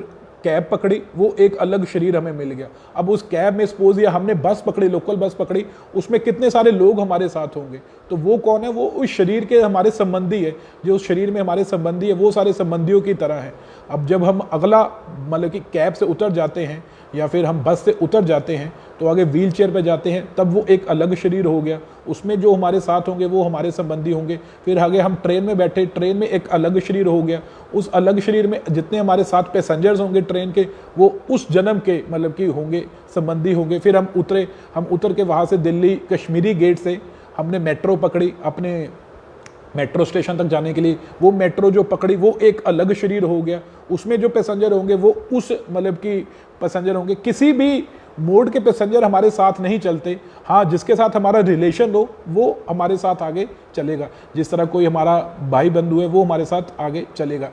कैब पकड़ी वो एक अलग शरीर हमें मिल गया। अब उस कैब में सपोज या हमने बस पकड़ी, लोकल बस पकड़ी, उसमें कितने सारे लोग हमारे साथ होंगे, तो वो कौन है, वो उस शरीर के हमारे संबंधी है। जो उस शरीर में हमारे संबंधी है वो सारे संबंधियों की तरह है। अब जब हम अगला मतलब कि कैब से उतर जाते हैं या फिर हम बस से उतर जाते हैं तो आगे व्हील चेयर पर जाते हैं, तब वो एक अलग शरीर हो गया, उसमें जो हमारे साथ होंगे वो हमारे संबंधी होंगे। फिर आगे हम ट्रेन में बैठे, ट्रेन में एक अलग शरीर हो गया, उस अलग शरीर में जितने हमारे साथ पैसेंजर्स होंगे ट्रेन के वो उस जन्म के मतलब कि होंगे, संबंधी होंगे। फिर हम उतर के वहाँ से दिल्ली कश्मीरी गेट से हमने मेट्रो पकड़ी अपने मेट्रो स्टेशन तक जाने के लिए, वो मेट्रो जो पकड़ी वो एक अलग शरीर हो गया, उसमें जो पैसेंजर होंगे वो उस मतलब कि पैसेंजर होंगे। किसी भी मोड के पैसेंजर हमारे साथ नहीं चलते, हाँ जिसके साथ हमारा रिलेशन हो वो हमारे साथ आगे चलेगा, जिस तरह कोई हमारा भाई बंधु है वो हमारे साथ आगे चलेगा।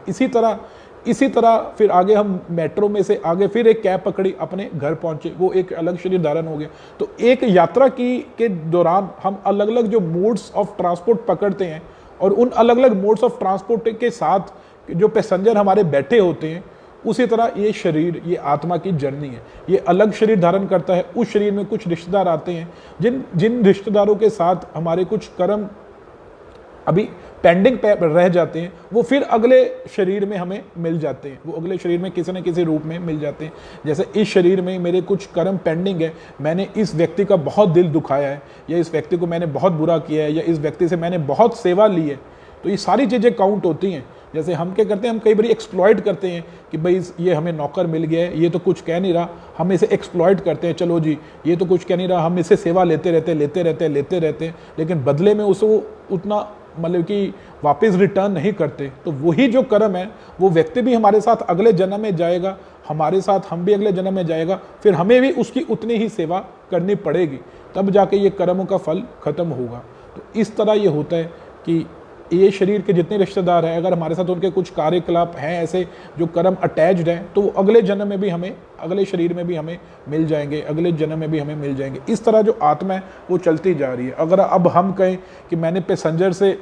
इसी तरह फिर आगे हम मेट्रो में से आगे फिर एक कैब पकड़ी, अपने घर पहुंचे, वो एक अलग शरीर धारण हो गया। तो एक यात्रा के दौरान हम अलग अलग जो मोड्स ऑफ ट्रांसपोर्ट पकड़ते हैं और उन अलग अलग मोड्स ऑफ ट्रांसपोर्ट के साथ जो पैसेंजर हमारे बैठे होते हैं, उसी तरह ये शरीर, ये आत्मा की जर्नी है, ये अलग शरीर धारण करता है। उस शरीर में कुछ रिश्तेदार आते हैं, जिन रिश्तेदारों के साथ हमारे कुछ कर्म अभी पेंडिंग पे रह जाते हैं, वो फिर अगले शरीर में हमें मिल जाते हैं, वो अगले शरीर में किसी न किसी रूप में मिल जाते हैं। जैसे इस शरीर में मेरे कुछ कर्म पेंडिंग है, मैंने इस व्यक्ति का बहुत दिल दुखाया है, या इस व्यक्ति को मैंने बहुत बुरा किया है, या इस व्यक्ति से मैंने बहुत सेवा ली है, तो ये सारी चीज़ें काउंट होती हैं। जैसे हम क्या करते हैं, हम कई बार एक्सप्लॉइट करते हैं कि भाई ये हमें नौकर मिल गया है, ये तो कुछ कह नहीं रहा, हम इसे एक्सप्लॉइट करते हैं, चलो जी ये तो कुछ कह नहीं रहा, हम इसे सेवा लेते रहते हैं, लेकिन बदले में उसे वो उतना मतलब कि वापस रिटर्न नहीं करते। तो वही जो कर्म है, वो व्यक्ति भी हमारे साथ अगले जन्म में जाएगा, हमारे साथ हम भी अगले जन्म में जाएगा, फिर हमें भी उसकी उतनी ही सेवा करनी पड़ेगी, तब जाके ये कर्मों का फल खत्म होगा। तो इस तरह ये होता है कि ये शरीर के जितने रिश्तेदार हैं, अगर हमारे साथ उनके कुछ कार्यकलाप हैं ऐसे जो कर्म अटैच्ड हैं, तो वो अगले जन्म में भी हमें, अगले शरीर में भी हमें मिल जाएंगे, अगले जन्म में भी हमें मिल जाएंगे। इस तरह जो आत्मा है वो चलती जा रही है। अगर अब हम कहें कि मैंने पैसेंजर से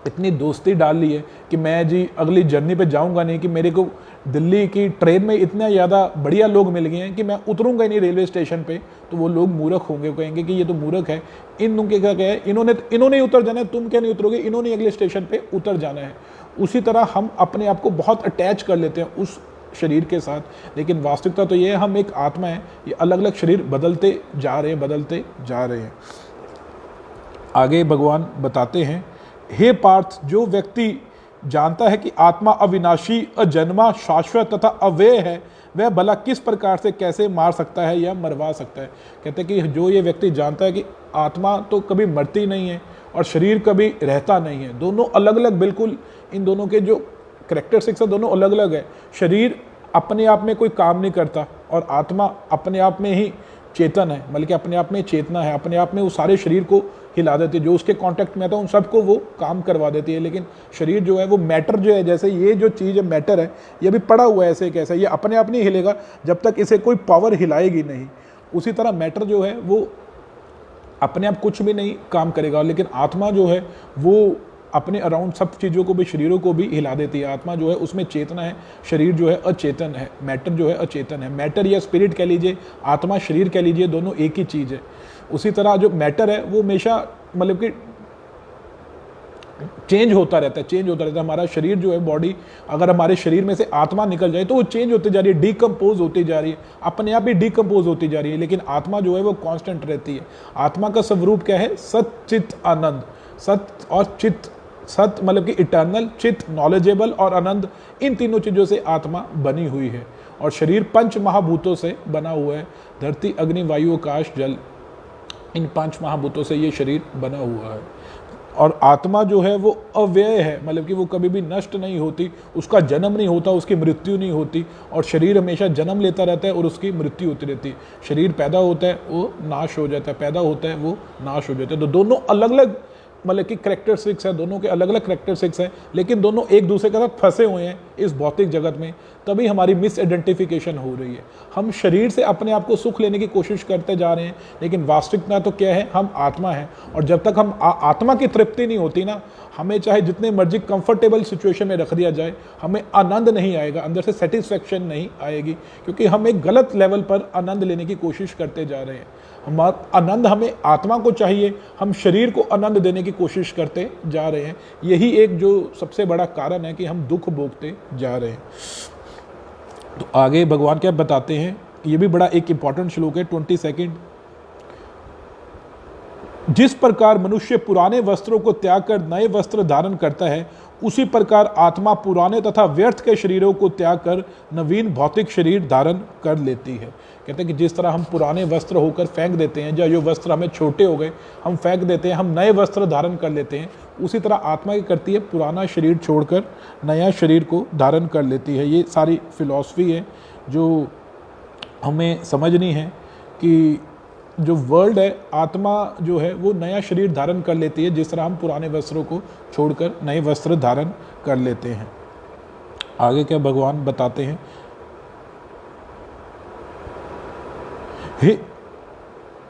इतनी दोस्ती डाल ली है कि मैं जी अगली जर्नी पे जाऊंगा नहीं, कि मेरे को दिल्ली की ट्रेन में इतने ज़्यादा बढ़िया लोग मिल गए हैं कि मैं उतरूंगा ही नहीं रेलवे स्टेशन पे, तो वो लोग मूर्ख होंगे, वो कहेंगे कि ये तो मूर्ख है, इन लोगों के क्या है, इन्होंने उतर जाना है, तुम क्या नहीं उतरोगे, इन्होंने अगले स्टेशन पे उतर जाना है। उसी तरह हम अपने आप को बहुत अटैच कर लेते हैं उस शरीर के साथ, लेकिन वास्तविकता तो ये है, हम एक आत्मा है, ये अलग अलग शरीर बदलते जा रहे हैं। आगे भगवान बताते हैं, हे पार्थ, जो व्यक्ति जानता है कि आत्मा अविनाशी, अजन्मा, शाश्वत तथा अव्यय है, वह भला किस प्रकार से कैसे मार सकता है या मरवा सकता है। कहते हैं कि जो ये व्यक्ति जानता है कि आत्मा तो कभी मरती नहीं है और शरीर कभी रहता नहीं है, दोनों अलग अलग, बिल्कुल इन दोनों के जो कैरेक्टरिस्टिक्स है दोनों अलग अलग है। शरीर अपने आप में कोई काम नहीं करता और आत्मा अपने आप में ही चेतन है, बल्कि अपने आप में चेतना है, अपने आप में वो सारे शरीर को हिला देती है, जो उसके कांटेक्ट में आता है उन सबको वो काम करवा देती है। लेकिन शरीर जो है वो मैटर जो है, जैसे ये जो चीज़ है मैटर है, ये भी पड़ा हुआ है ऐसे कैसा, ये अपने आप नहीं हिलेगा जब तक इसे कोई पावर हिलाएगी नहीं। उसी तरह मैटर जो है वो अपने आप कुछ भी नहीं काम करेगा, लेकिन आत्मा जो है वो अपने अराउंड सब चीज़ों को भी, शरीरों को भी हिला देती है। आत्मा जो है उसमें चेतना है, शरीर जो है अचेतन है, मैटर जो है अचेतन है। मैटर या स्पिरिट कह लीजिए, आत्मा शरीर कह लीजिए, दोनों एक ही चीज़ है। उसी तरह जो मैटर है वो हमेशा मतलब कि चेंज होता रहता है, हमारा शरीर जो है, बॉडी, अगर हमारे शरीर में से आत्मा निकल जाए तो वो चेंज होती जा रही है, डिकम्पोज होती जा रही है, अपने आप ही डिकम्पोज होती जा रही है, लेकिन आत्मा जो है वो कांस्टेंट रहती है। आत्मा का स्वरूप क्या है? सत, चित, आनंद। सत और चित, सत मतलब कि इटर्नल, चित नॉलेजेबल और आनंद, इन तीनों चीज़ों से आत्मा बनी हुई है। और शरीर पंच महाभूतों से बना हुआ है, धरती, अग्नि, वायु, आकाश, जल, इन पांच महाभूतों से ये शरीर बना हुआ है। और आत्मा जो है वो अव्यय है, मतलब कि वो कभी भी नष्ट नहीं होती, उसका जन्म नहीं होता, उसकी मृत्यु नहीं होती, और शरीर हमेशा जन्म लेता रहता है और उसकी मृत्यु होती रहती है। शरीर पैदा होता है, वो नाश हो जाता है, पैदा होता है, वो नाश हो जाता है। तो दोनों अलग अलग मतलब कि कैरेक्टरिस्टिक्स है, दोनों के अलग अलग कैरेक्टरिस्टिक्स हैं, लेकिन दोनों एक दूसरे के साथ फंसे हुए हैं इस भौतिक जगत में, तभी हमारी मिस आइडेंटिफिकेशन हो रही है। हम शरीर से अपने आप को सुख लेने की कोशिश करते जा रहे हैं, लेकिन वास्तविकता तो क्या है? हम आत्मा है। और जब तक हम आत्मा की तृप्ति नहीं होती ना, हमें चाहे जितने मर्जी कंफर्टेबल सिचुएशन में रख दिया जाए, हमें आनंद नहीं आएगा, अंदर से सेटिस्फेक्शन नहीं आएगी, क्योंकि हम एक गलत लेवल पर आनंद लेने की कोशिश करते जा रहे हैं। आनंद हमें आत्मा को चाहिए, हम शरीर को आनंद देने की कोशिश करते जा रहे हैं। यही एक जो सबसे बड़ा कारण है कि हम दुख भोगते जा रहे हैं। तो आगे भगवान क्या बताते हैं ये भी बड़ा एक इंपॉर्टेंट श्लोक है, 22। जिस प्रकार मनुष्य पुराने वस्त्रों को त्याग कर नए वस्त्र धारण करता है, उसी प्रकार आत्मा पुराने तथा व्यर्थ के शरीरों को त्याग कर नवीन भौतिक शरीर धारण कर लेती है। कहते हैं कि जिस तरह हम पुराने वस्त्र होकर फेंक देते हैं, या जो वस्त्र हमें छोटे हो गए हम फेंक देते हैं, हम नए वस्त्र धारण कर लेते हैं, उसी तरह आत्मा की करती है, पुराना शरीर छोड़कर नया शरीर को धारण कर लेती है। ये सारी फिलॉसफी है जो हमें समझनी है कि जो वर्ल्ड है, आत्मा जो है वो नया शरीर धारण कर लेती है, जिस तरह हम पुराने वस्त्रों को छोड़कर नए वस्त्र धारण कर लेते हैं। आगे क्या भगवान बताते हैं,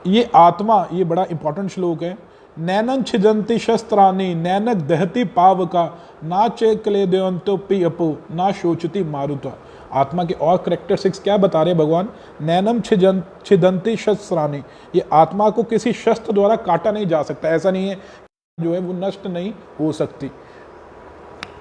ये आत्मा, ये बड़ा इंपॉर्टेंट श्लोक है। नैनं छिदन्ति शस्त्राणि नैनक दहति पावका ना चे क्लेदयन्तो पियपो ना शोचति मारुता। आत्मा के और कैरेक्टरिस्टिक्स क्या बता रहे हैं भगवान, नैनम छिदन्ति शस्त्राणि, ये आत्मा को किसी शस्त्र द्वारा काटा नहीं जा सकता, ऐसा नहीं है जो है वो नष्ट नहीं हो सकती।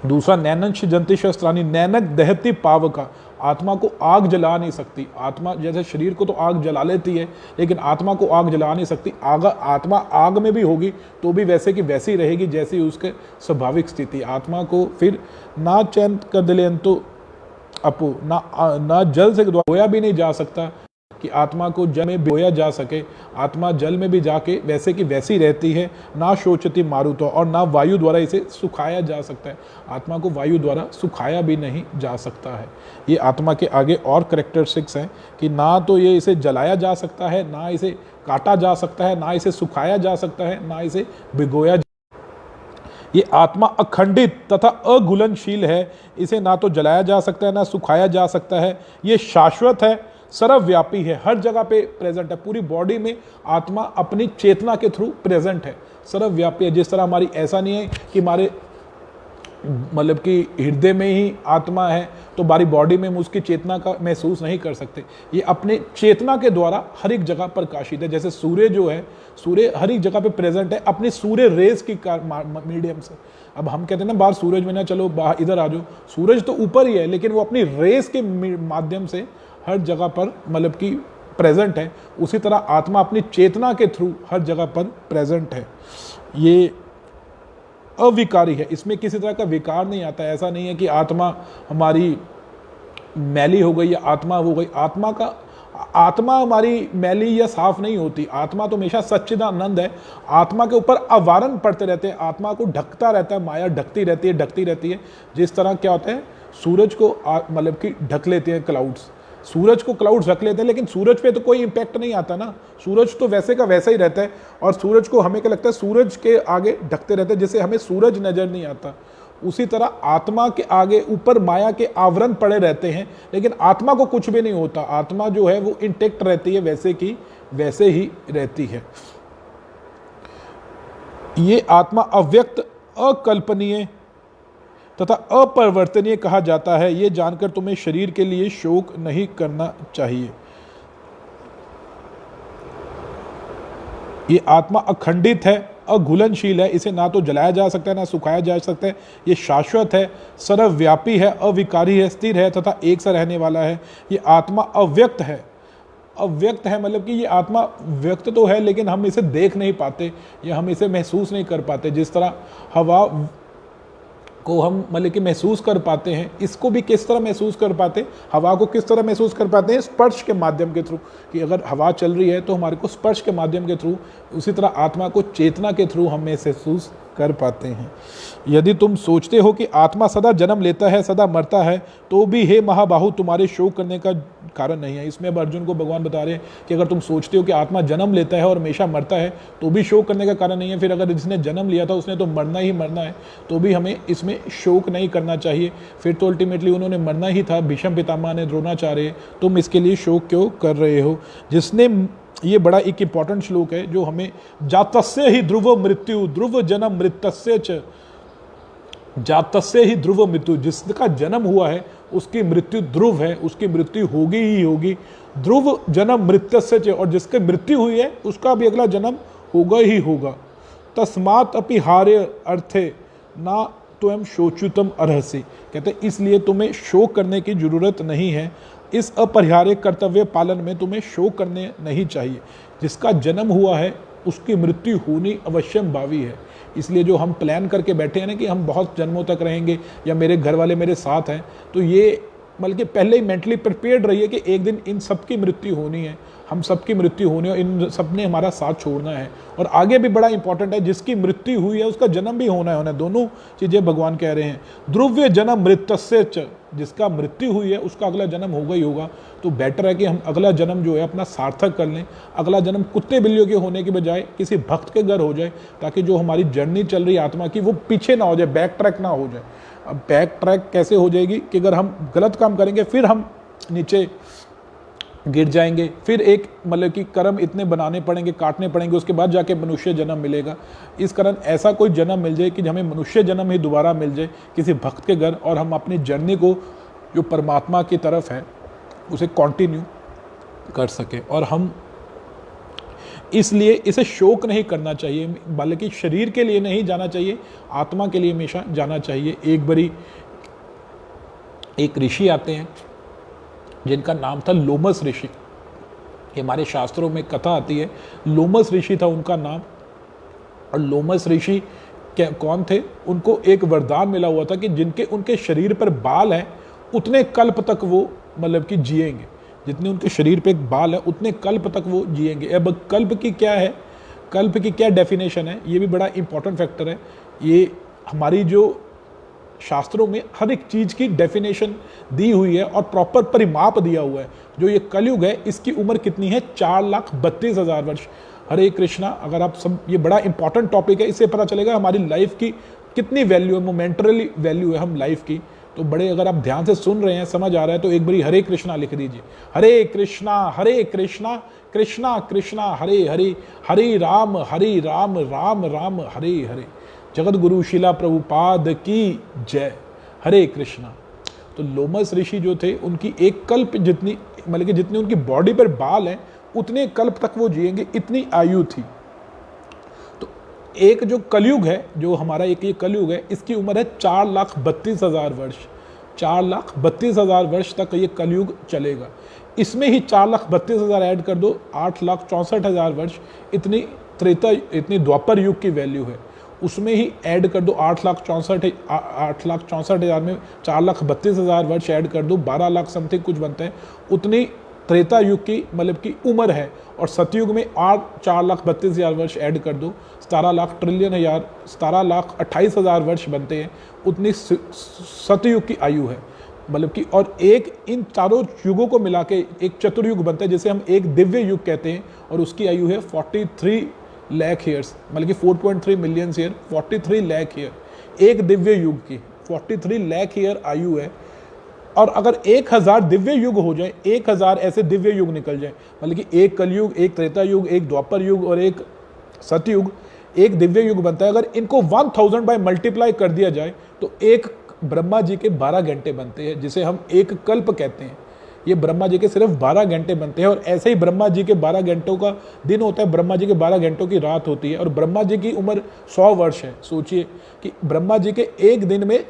दूसरा, नैनन छिदन्ति शस्त्राणि नैनक दहति पावका, आत्मा को आग जला नहीं सकती। आत्मा जैसे शरीर को तो आग जला लेती है, लेकिन आत्मा को आग जला नहीं सकती। आत्मा आग में भी होगी तो भी वैसे की वैसी रहेगी जैसी उसके स्वाभाविक स्थिति। आत्मा को फिर ना चैन कदलेंतो अपो, ना जल से धोया भी नहीं जा सकता कि आत्मा को जल में भिगोया जा सके। आत्मा जल में भी जाके वैसे की वैसी रहती है। ना शोचति मारुतो, और ना वायु द्वारा इसे सुखाया जा सकता है। आत्मा को वायु द्वारा सुखाया भी नहीं जा सकता है। ये आत्मा के आगे और कैरेक्टरिस्टिक्स हैं कि ना तो ये इसे जलाया जा सकता है, ना इसे काटा जा सकता है, ना इसे सुखाया जा सकता है, ना इसे भिगोया। ये आत्मा अखंडित तथा अघुलनशील है, इसे ना तो जलाया जा सकता है ना सुखाया जा सकता है। ये शाश्वत है, सर्वव्यापी है, हर जगह पे प्रेजेंट है। पूरी बॉडी में आत्मा अपनी चेतना के थ्रू प्रेजेंट है, सर्वव्यापी है। जिस तरह हमारी, ऐसा नहीं है कि हमारे मतलब कि हृदय में ही आत्मा है तो हमारी बॉडी में हम उसकी चेतना का महसूस नहीं कर सकते। ये अपने चेतना के द्वारा हर एक जगह प्रकाशित है। जैसे सूर्य जो है, सूर्य हर एक जगह पे प्रेजेंट है अपनी सूर्य रेस की मीडियम से। अब हम कहते हैं ना बाहर सूरज में ना चलो, बाहर इधर आ जाओ, सूरज तो ऊपर ही है लेकिन वो अपनी रेस के माध्यम से हर जगह पर मतलब कि प्रेजेंट है। उसी तरह आत्मा अपनी चेतना के थ्रू हर जगह पर प्रेजेंट है। ये अविकारी है, इसमें किसी तरह का विकार नहीं आता। ऐसा नहीं है कि आत्मा हमारी मैली हो गई या आत्मा हो गई। आत्मा हमारी मैली या साफ नहीं होती। आत्मा तो हमेशा सच्चिदानंद है। आत्मा के ऊपर आवरण पड़ते रहते हैं, आत्मा को ढकता रहता है, माया ढकती रहती है। जिस तरह क्या होता है, सूरज को मतलब कि ढक लेते हैं क्लाउड्स, सूरज को क्लाउड्स ढक लेते हैं, लेकिन सूरज पे तो कोई इम्पैक्ट नहीं आता ना। सूरज तो वैसे का वैसा ही रहता है, और सूरज को हमें क्या लगता है, सूरज के आगे ढकते रहते हैं, जैसे हमें सूरज नजर नहीं आता। उसी तरह आत्मा के आगे ऊपर माया के आवरण पड़े रहते हैं, लेकिन आत्मा को कुछ भी नहीं होता। आत्मा जो है वो इंटेक्ट रहती है, वैसे की वैसे ही रहती है। ये आत्मा अव्यक्त, अकल्पनीय तथा अपरिवर्तनीय कहा जाता है। ये जानकर तुम्हें शरीर के लिए शोक नहीं करना चाहिए। ये आत्मा अखंडित है, अघुलनशील है, इसे ना तो जलाया जा सकता है ना सुखाया जा सकता है। ये शाश्वत है, सर्वव्यापी है, अविकारी है, स्थिर है तथा एक सा रहने वाला है। ये आत्मा अव्यक्त है। अव्यक्त है मतलब कि ये आत्मा व्यक्त तो है लेकिन हम इसे देख नहीं पाते या हम इसे महसूस नहीं कर पाते। जिस तरह हवा को हम मतलब कि महसूस कर पाते हैं, इसको भी किस तरह महसूस कर पाते हैं, हवा को किस तरह महसूस कर पाते हैं, स्पर्श के माध्यम के थ्रू। कि अगर हवा चल रही है तो हमारे को स्पर्श के माध्यम के थ्रू, उसी तरह आत्मा को चेतना के थ्रू हम महसूस कर पाते हैं। यदि तुम सोचते हो कि आत्मा सदा जन्म लेता है, सदा मरता है, तो भी हे महाबाहु तुम्हारे शोक करने का कारण नहीं है। इसमें अब अर्जुन को भगवान बता रहे हैं कि अगर तुम सोचते हो कि आत्मा जन्म लेता है और हमेशा मरता है तो भी शोक करने का कारण नहीं है। फिर अगर जिसने जन्म लिया था उसने तो मरना ही मरना है, तो भी हमें इसमें शोक नहीं करना चाहिए। फिर तो अल्टीमेटली उन्होंने मरना ही था। भीष्म पितामह ने, द्रोणाचार्य, तुम इसके लिए शोक क्यों कर रहे हो। जिसने, ये बड़ा एक इंपॉर्टेंट श्लोक है जो हमें, जातस्य ही ध्रुव मृत्यु ध्रुव जन्म मृत्यस्य च, जातस्य ही ध्रुव मृत्यु, जिसका जन्म हुआ है उसकी मृत्यु ध्रुव है, उसकी मृत्यु होगी ही होगी। ध्रुव जन्म मृत्यस्य च, और जिसकी मृत्यु हुई है उसका भी अगला जन्म होगा ही होगा। तस्मात् अपि हार्य अर्थे ना त्वं शोच्युतम अर्हसि, कहते इसलिए तुम्हें शोक करने की जरूरत नहीं है। इस अपरिहार्य कर्तव्य पालन में तुम्हें शोक करने नहीं चाहिए। जिसका जन्म हुआ है उसकी मृत्यु होनी अवश्यम भावी है। इसलिए जो हम प्लान करके बैठे हैं ना कि हम बहुत जन्मों तक रहेंगे या मेरे घर वाले मेरे साथ हैं, तो ये बल्कि पहले ही मेंटली प्रिपेयर्ड रहिए कि एक दिन इन सब की मृत्यु होनी है, हम सबकी मृत्यु होनी है और इन सब ने हमारा साथ छोड़ना है। और आगे भी बड़ा इंपॉर्टेंट है, जिसकी मृत्यु हुई है उसका जन्म भी होना है। दोनों चीज़ें भगवान कह रहे हैं। ध्रुव्य जन्म मृत्यस्य च, जिसका मृत्यु हुई है उसका अगला जन्म होगा ही होगा। तो बेटर है कि हम अगला जन्म जो है अपना सार्थक कर लें। अगला जन्म कुत्ते बिल्लियों के होने के बजाय किसी भक्त के घर हो जाए, ताकि जो हमारी जर्नी चल रही आत्मा की वो पीछे ना हो जाए, बैक ट्रैक ना हो जाए। अब बैक ट्रैक कैसे हो जाएगी कि अगर हम गलत काम करेंगे फिर हम नीचे गिर जाएंगे, फिर एक मतलब कि कर्म इतने बनाने पड़ेंगे, काटने पड़ेंगे, उसके बाद जाके मनुष्य जन्म मिलेगा। इस कारण ऐसा कोई जन्म मिल जाए कि हमें मनुष्य जन्म ही दोबारा मिल जाए किसी भक्त के घर, और हम अपनी जर्नी को जो परमात्मा की तरफ है उसे कंटिन्यू कर सके। और हम इसलिए इसे शोक नहीं करना चाहिए, बल्कि शरीर के लिए नहीं जाना चाहिए, आत्मा के लिए हमेशा जाना चाहिए। एक बारी एक ऋषि आते हैं जिनका नाम था लोमस ऋषि। हमारे शास्त्रों में कथा आती है, लोमस ऋषि था उनका नाम। और लोमस ऋषि कौन थे? उनको एक वरदान मिला हुआ था कि जिनके उनके शरीर पर बाल हैं उतने कल्प तक वो मतलब कि जिएंगे। जितने उनके शरीर पे बाल है उतने कल्प तक वो जिएंगे। अब कल्प की क्या है, कल्प की क्या डेफिनेशन है, ये भी बड़ा इंपॉर्टेंट फैक्टर है। ये हमारी जो शास्त्रों में हर एक चीज़ की डेफिनेशन दी हुई है और प्रॉपर परिमाप दिया हुआ है। जो ये कलयुग है इसकी उम्र कितनी है? 4,32,000 वर्ष। हरे कृष्णा। अगर आप सब, ये बड़ा इंपॉर्टेंट टॉपिक है, इससे पता चलेगा हमारी लाइफ की कितनी वैल्यू है, मोमेंटरली वैल्यू है हम लाइफ की। तो बड़े, अगर आप ध्यान से सुन रहे हैं, समझ आ रहा है, तो एक बारी हरे कृष्णा लिख दीजिए। हरे कृष्णा कृष्णा कृष्णा हरे हरे, हरे राम राम राम हरे हरे। जगत गुरु शिला प्रभुपाद की जय। हरे कृष्णा। तो लोमस ऋषि जो थे उनकी एक कल्प जितनी, मतलब कि जितनी उनकी बॉडी पर बाल हैं उतने कल्प तक वो जिएंगे, इतनी आयु थी। तो एक जो कलयुग है, जो हमारा एक ये कलयुग है, इसकी उम्र है 4,32,000 वर्ष। 4,32,000 वर्ष तक ये कलयुग चलेगा। इसमें ही 4,32,000 ऐड कर दो, 8,64,000 वर्ष। इतनी त्रेता, इतनी द्वापर युग की वैल्यू है। उसमें ही ऐड कर दो 8,64,000 में 4,32,000 वर्ष ऐड कर दो, 12 लाख समथिंग कुछ बनते हैं। उतनी त्रेता युग की मतलब की उम्र है। और सतयुग में 4,32,000 वर्ष ऐड कर दो, 17,28,000 वर्ष बनते हैं। उतनी सतयुग की आयु है, मतलब कि। और एक इन चारों युगों को मिला के एक चतुर्युग बनता है, जिसे हम एक दिव्य युग कहते हैं, और उसकी आयु है 43 लाख ईयर्स, मतलब कि 4.3 मिलियन ईयर, 43 लाख ईयर। एक दिव्य युग की 43 लाख ईयर आयु है। और अगर 1000 दिव्य युग हो जाए, 1000 ऐसे दिव्य युग निकल जाए, मतलब कि एक कलयुग, एक त्रेता युग, एक द्वापर युग और एक सतयुग, एक दिव्य युग बनता है। अगर इनको 1000 बाय मल्टीप्लाई कर दिया जाए तो एक ब्रह्मा जी के 12 घंटे बनते हैं, जिसे हम एक कल्प कहते हैं। ये ब्रह्मा जी के सिर्फ 12 घंटे बनते हैं। और ऐसे ही ब्रह्मा जी के 12 घंटों का दिन होता है, ब्रह्मा जी के 12 घंटों की रात होती है। और ब्रह्मा जी की उम्र 100 वर्ष है। सोचिए कि ब्रह्मा जी के एक दिन में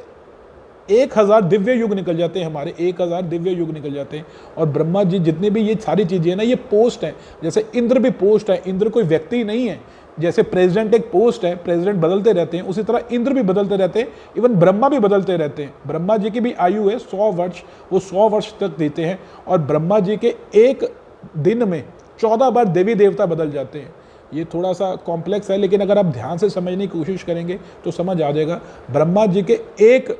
1000 दिव्य युग निकल जाते हैं, हमारे 1000 दिव्य युग निकल जाते हैं। और ब्रह्मा जी जितने भी ये सारी चीजें हैं ना, ये पोस्ट है। जैसे इंद्र भी पोस्ट है, इंद्र कोई व्यक्ति नहीं है। जैसे प्रेसिडेंट एक पोस्ट है, प्रेसिडेंट बदलते रहते हैं, उसी तरह इंद्र भी बदलते रहते हैं, इवन ब्रह्मा भी बदलते रहते हैं। ब्रह्मा जी की भी आयु है 100 वर्ष, वो 100 वर्ष तक देते हैं। और ब्रह्मा जी के एक दिन में 14 बार देवी देवता बदल जाते हैं। ये थोड़ा सा कॉम्प्लेक्स है, लेकिन अगर आप ध्यान से समझने की कोशिश करेंगे तो समझ आ जाएगा। ब्रह्मा जी के एक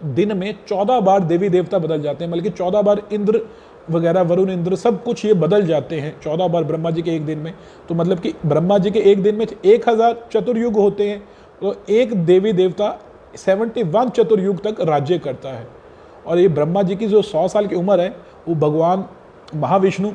दिन में 14 बार देवी देवता बदल जाते हैं, बल्कि 14 बार इंद्र वगैरह, वरुण इंद्र सब कुछ ये बदल जाते हैं 14 बार ब्रह्मा जी के एक दिन में। तो मतलब कि ब्रह्मा जी के एक दिन में 1000 चतुर्युग होते हैं। तो एक देवी देवता 71 चतुर्युग तक राज्य करता है। और ये ब्रह्मा जी की जो 100 साल की उम्र है, वो भगवान महाविष्णु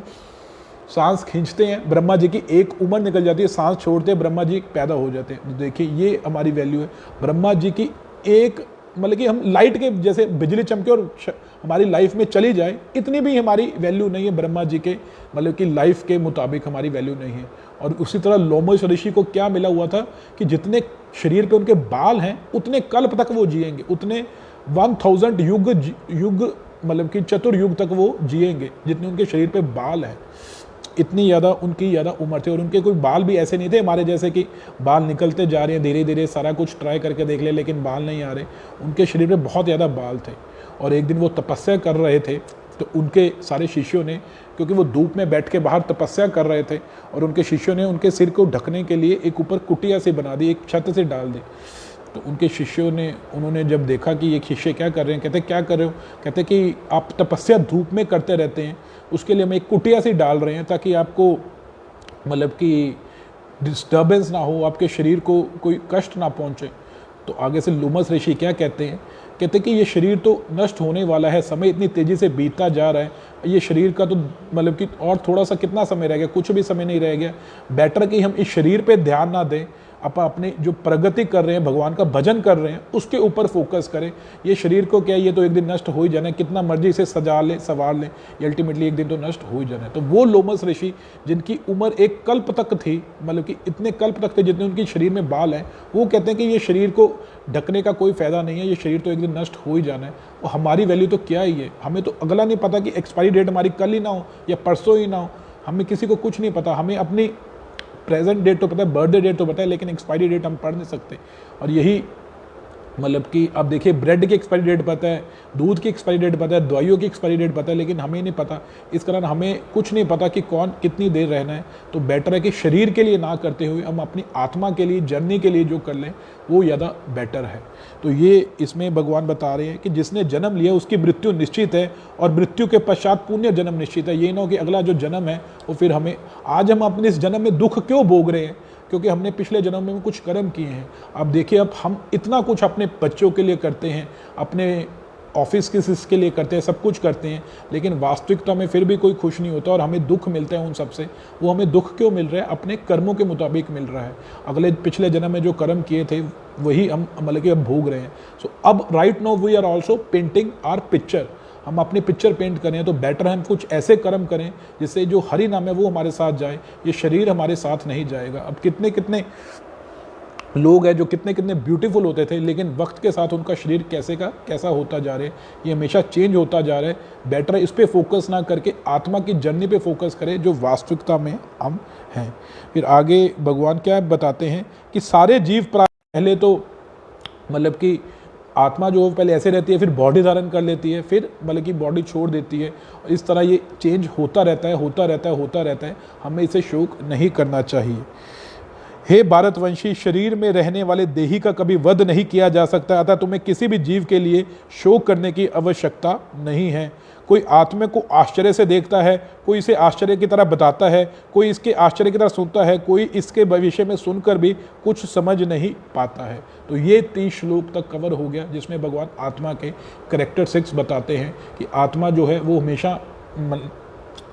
सांस खींचते हैं, ब्रह्मा जी की एक उम्र निकल जाती है, सांस छोड़ते हैं, ब्रह्मा जी पैदा हो जाते हैं। देखिए ये हमारी वैल्यू है। ब्रह्मा जी की एक, मतलब कि हम लाइट के जैसे बिजली चमके और हमारी लाइफ में चली जाए, इतनी भी हमारी वैल्यू नहीं है ब्रह्मा जी के, मतलब कि लाइफ के मुताबिक हमारी वैल्यू नहीं है। और उसी तरह लोमस ऋषि को क्या मिला हुआ था कि जितने शरीर पे उनके बाल हैं उतने कल्प तक वो जिएंगे, उतने 1000 युग मतलब कि चतुर्युग तक वो जिएंगे, जितने उनके शरीर पे बाल है, इतनी ज़्यादा उनकी ज़्यादा उम्र थी। और उनके कोई बाल भी ऐसे नहीं थे हमारे जैसे कि बाल निकलते जा रहे हैं, धीरे धीरे सारा कुछ ट्राई करके देख ले लेकिन बाल नहीं आ रहे। उनके शरीर में बहुत ज़्यादा बाल थे। और एक दिन वो तपस्या कर रहे थे तो उनके सारे शिष्यों ने, क्योंकि वो धूप में बैठ के बाहर तपस्या कर रहे थे, और उनके शिष्यों ने उनके सिर को ढकने के लिए एक ऊपर कुटिया से बना दी, एक छत से डाल दी। तो उनके शिष्यों ने, उन्होंने जब देखा कि ये शिष्य क्या कर रहे हैं, कहते क्या कर रहे हो, कहते कि आप तपस्या धूप में करते रहते हैं, उसके लिए हम एक कुटिया से डाल रहे हैं ताकि आपको मतलब कि डिस्टर्बेंस ना हो, आपके शरीर को कोई कष्ट ना पहुंचे। तो आगे से लूमस ऋषि क्या कहते हैं, कहते कि ये शरीर तो नष्ट होने वाला है, समय इतनी तेज़ी से बीतता जा रहा है, ये शरीर का तो मतलब कि और थोड़ा सा कितना समय रह गया, कुछ भी समय नहीं रह गया। बेटर कि हम इस शरीर पे ध्यान ना दें, अपने जो प्रगति कर रहे हैं, भगवान का भजन कर रहे हैं, उसके ऊपर फोकस करें। ये शरीर को क्या है, ये तो एक दिन नष्ट हो ही जाना है, कितना मर्जी इसे सजा ले संवार लें, ये अल्टीमेटली एक दिन तो नष्ट हो ही जाना है। तो वो लोमस ऋषि जिनकी उम्र एक कल्प तक थी, मतलब कि इतने कल्प तक थे जितने उनकी शरीर में बाल हैं, वो कहते हैं कि ये शरीर को ढकने का कोई फ़ायदा नहीं है, ये शरीर तो एक दिन नष्ट हो ही जाना है। और हमारी वैल्यू तो क्या ही है, हमें तो अगला नहीं पता कि एक्सपायरी डेट हमारी कल ही ना हो या परसों ही ना हो, हमें किसी को कुछ नहीं पता। हमें अपनी प्रेजेंट डेट तो पता है, बर्थडे डेट तो पता है, लेकिन एक्सपायरी डेट हम पढ़ नहीं सकते। और यही मतलब कि अब देखिए, ब्रेड की एक्सपायरी डेट पता है, दूध की एक्सपायरी डेट पता है, दवाइयों की एक्सपायरी डेट पता है, लेकिन हमें नहीं पता। इस कारण हमें कुछ नहीं पता कि कौन कितनी देर रहना है। तो बेटर है कि शरीर के लिए ना करते हुए हम अपनी आत्मा के लिए, जर्नी के लिए जो कर लें वो ज़्यादा बेटर है। तो ये इसमें भगवान बता रहे हैं कि जिसने जन्म लिया उसकी मृत्यु निश्चित है, और मृत्यु के पश्चात पुण्य जन्म निश्चित है। ये ना हो कि अगला जो जन्म है वो फिर हमें, आज हम अपने इस जन्म में दुख क्यों भोग रहे हैं, क्योंकि हमने पिछले जन्म में कुछ कर्म किए हैं। अब देखिए, अब हम इतना कुछ अपने बच्चों के लिए करते हैं, अपने ऑफिस के लिए करते हैं, सब कुछ करते हैं, लेकिन वास्तविकता में फिर भी कोई खुश नहीं होता और हमें दुख मिलता है उन सब से। वो हमें दुख क्यों मिल रहा है, अपने कर्मों के मुताबिक मिल रहा है। अगले पिछले जन्म में जो कर्म किए थे वही हम मतलब कि अब भोग रहे हैं। सो अब right now we are also painting or picture, हम अपनी पिक्चर पेंट करें। तो बेटर है हम कुछ ऐसे कर्म करें जिससे जो हरि नाम है वो हमारे साथ जाए, ये शरीर हमारे साथ नहीं जाएगा। अब कितने कितने लोग हैं जो कितने कितने ब्यूटीफुल होते थे, लेकिन वक्त के साथ उनका शरीर कैसे का कैसा होता जा रहा है, ये हमेशा चेंज होता जा रहा है। बेटर है इस पे फोकस ना करके आत्मा की जर्नी पे फोकस करें जो वास्तविकता में हम हैं। फिर आगे भगवान क्या बताते हैं कि सारे जीव पहले तो मतलब कि आत्मा जो पहले ऐसे रहती है, फिर बॉडी धारण कर लेती है, फिर मतलब कि बॉडी छोड़ देती है, और इस तरह ये चेंज होता रहता है, होता रहता है, होता रहता है। हमें इसे शोक नहीं करना चाहिए। हे भारतवंशी, शरीर में रहने वाले देही का कभी वध नहीं किया जा सकता, अतः तुम्हें किसी भी जीव के लिए शोक करने की आवश्यकता नहीं है। कोई आत्मा को आश्चर्य से देखता है, कोई इसे आश्चर्य की तरह बताता है, कोई इसके आश्चर्य की तरह सुनता है, कोई इसके भविष्य में सुनकर भी कुछ समझ नहीं पाता है। तो ये 30 श्लोक तक कवर हो गया, जिसमें भगवान आत्मा के कैरेक्टरिस्टिक्स बताते हैं कि आत्मा जो है वो हमेशा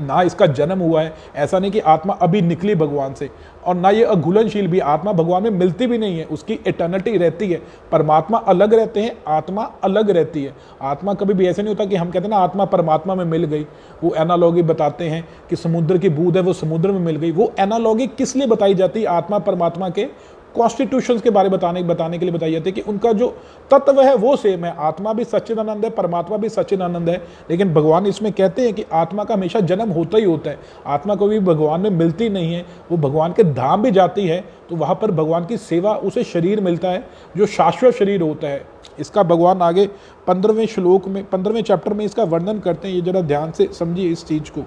ना इसका जन्म हुआ है, ऐसा नहीं कि आत्मा अभी निकली भगवान से, और ना ये अघुलनशील भी, आत्मा भगवान में मिलती भी नहीं है, उसकी इटर्निटी रहती है। परमात्मा अलग रहते हैं, आत्मा अलग रहती है। आत्मा कभी भी ऐसे नहीं होता कि हम कहते हैं ना आत्मा परमात्मा में मिल गई। वो एनालॉगी बताते हैं कि समुद्र की बूंद है वो समुद्र में मिल गई। वो एनालॉगी किस लिए बताई जाती है? आत्मा परमात्मा के कॉन्स्टिट्यूशंस के बारे बताने के लिए बताई जाती है कि उनका जो तत्व है वो सेम है। आत्मा भी सच्चिदानंद है, परमात्मा भी सच्चिदानंद है, लेकिन भगवान इसमें कहते हैं कि आत्मा का हमेशा जन्म होता ही होता है। आत्मा कभी भगवान में मिलती नहीं है, वो भगवान के धाम भी जाती है तो वहाँ पर भगवान की सेवा, उसे शरीर मिलता है जो शाश्वत शरीर होता है। इसका भगवान आगे 15वें श्लोक में, 15वें चैप्टर में इसका वर्णन करते हैं। ये जरा ध्यान से समझिए इस चीज को।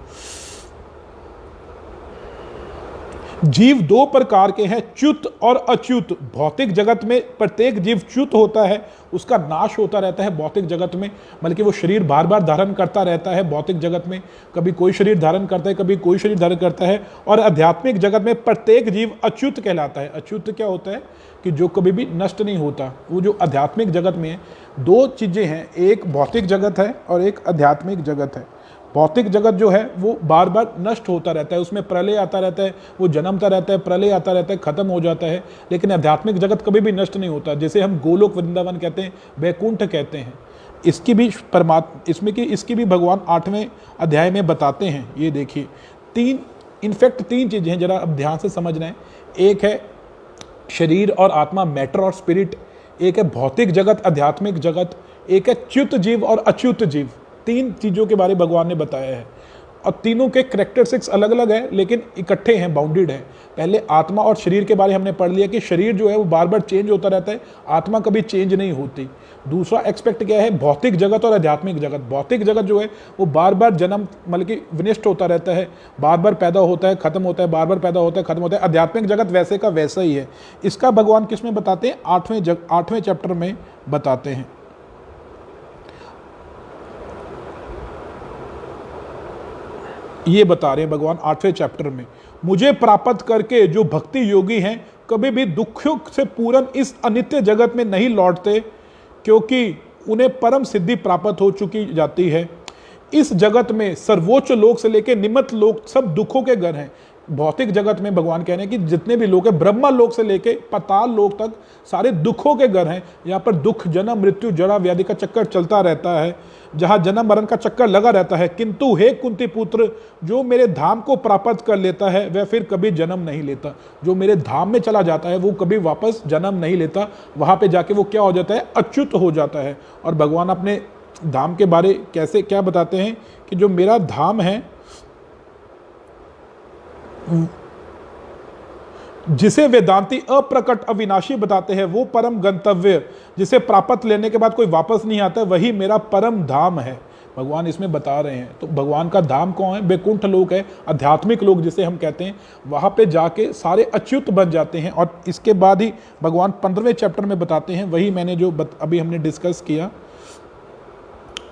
जीव 2 प्रकार के हैं, च्युत और अच्युत। भौतिक जगत में प्रत्येक जीव च्युत होता है, उसका नाश होता रहता है भौतिक जगत में, बल्कि वो शरीर बार बार धारण करता रहता है भौतिक जगत में। कभी कोई शरीर धारण करता है, कभी कोई शरीर धारण करता है। और आध्यात्मिक जगत में प्रत्येक जीव अच्युत कहलाता है। अच्युत क्या होता है कि जो कभी भी नष्ट नहीं होता। वो जो आध्यात्मिक जगत में है, 2 चीज़ें हैं, एक भौतिक जगत है और एक आध्यात्मिक जगत है। भौतिक जगत जो है वो बार बार नष्ट होता रहता है, उसमें प्रलय आता रहता है, वो जन्मता रहता है, प्रलय आता रहता है, खत्म हो जाता है। लेकिन आध्यात्मिक जगत कभी भी नष्ट नहीं होता, जैसे हम गोलोक वृंदावन कहते हैं, वैकुंठ कहते हैं। इसकी भी इसकी भी भगवान 8वें अध्याय में बताते हैं। ये देखिए, 3 चीज़ें हैं, जरा अब ध्यान से समझना है। एक है शरीर और आत्मा, मैटर और स्पिरिट। एक है भौतिक जगत, आध्यात्मिक जगत। एक है च्युत जीव और अच्युत जीव। तीन चीज़ों के बारे में भगवान ने बताया है, और तीनों के कैरेक्टरिस्टिक्स अलग अलग है लेकिन इकट्ठे हैं, बाउंडेड है। पहले आत्मा और शरीर के बारे में हमने पढ़ लिया कि शरीर जो है वो बार बार चेंज होता रहता है, आत्मा कभी चेंज नहीं होती। दूसरा एक्सपेक्ट क्या है, भौतिक जगत और आध्यात्मिक जगत। भौतिक जगत जो है वो बार बार जन्म मतलब कि विनिष्ट होता रहता है, बार बार पैदा होता है खत्म होता है, बार बार पैदा होता है खत्म होता है। आध्यात्मिक जगत वैसे का वैसा ही है। इसका भगवान किस में बताते हैं, 8वें चैप्टर में बताते हैं। ये बता रहे हैं भगवान 8वें चैप्टर में, मुझे प्राप्त करके जो भक्ति योगी हैं कभी भी दुखों से पूर्ण इस अनित्य जगत में नहीं लौटते, क्योंकि उन्हें परम सिद्धि प्राप्त हो चुकी जाती है। इस जगत में सर्वोच्च लोक से लेकर निम्न लोक सब दुखों के घर हैं। भौतिक जगत में भगवान कह रहे हैं कि जितने भी लोग हैं, ब्रह्मा लोक से लेके पाताल लोक तक सारे दुखों के घर हैं। यहाँ पर दुख, जन्म, मृत्यु, जरा व्याधि का चक्कर चलता रहता है, जहाँ जन्म मरण का चक्कर लगा रहता है। किंतु हे कुंती पुत्र, जो मेरे धाम को प्राप्त कर लेता है वह फिर कभी जन्म नहीं लेता। जो मेरे धाम में चला जाता है वो कभी वापस जन्म नहीं लेता। वहाँ पे जाके वो क्या हो जाता है, अच्युत हो जाता है। और भगवान अपने धाम के बारे कैसे क्या बताते हैं कि जो मेरा धाम है, जिसे वेदांती अप्रकट अविनाशी बताते हैं, वो परम गंतव्य जिसे प्राप्त लेने के बाद कोई वापस नहीं आता, वही मेरा परम धाम है। भगवान इसमें बता रहे हैं। तो भगवान का धाम कौन है, वैकुंठ लोक है, आध्यात्मिक लोक जिसे हम कहते हैं। वहां पे जाके सारे अच्युत बन जाते हैं। और इसके बाद ही भगवान 15वें चैप्टर में बताते हैं, वही मैंने जो अभी हमने डिस्कस किया।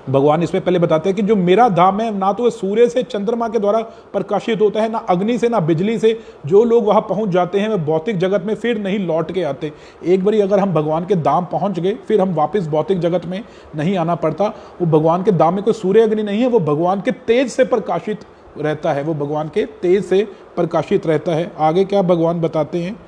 भगवान इसमें पहले बताते हैं कि जो मेरा धाम है, ना तो वह सूर्य से चंद्रमा के द्वारा प्रकाशित होता है, ना अग्नि से, ना बिजली से। जो लोग वहां पहुंच जाते हैं वे भौतिक जगत में फिर नहीं लौट के आते। एक बारी अगर हम भगवान के धाम पहुंच गए, फिर हम वापस भौतिक जगत में नहीं आना पड़ता। वो भगवान के धाम में कोई सूर्य अग्नि नहीं है, वो भगवान के तेज से प्रकाशित रहता है। वो भगवान के तेज से प्रकाशित रहता है। आगे क्या भगवान बताते हैं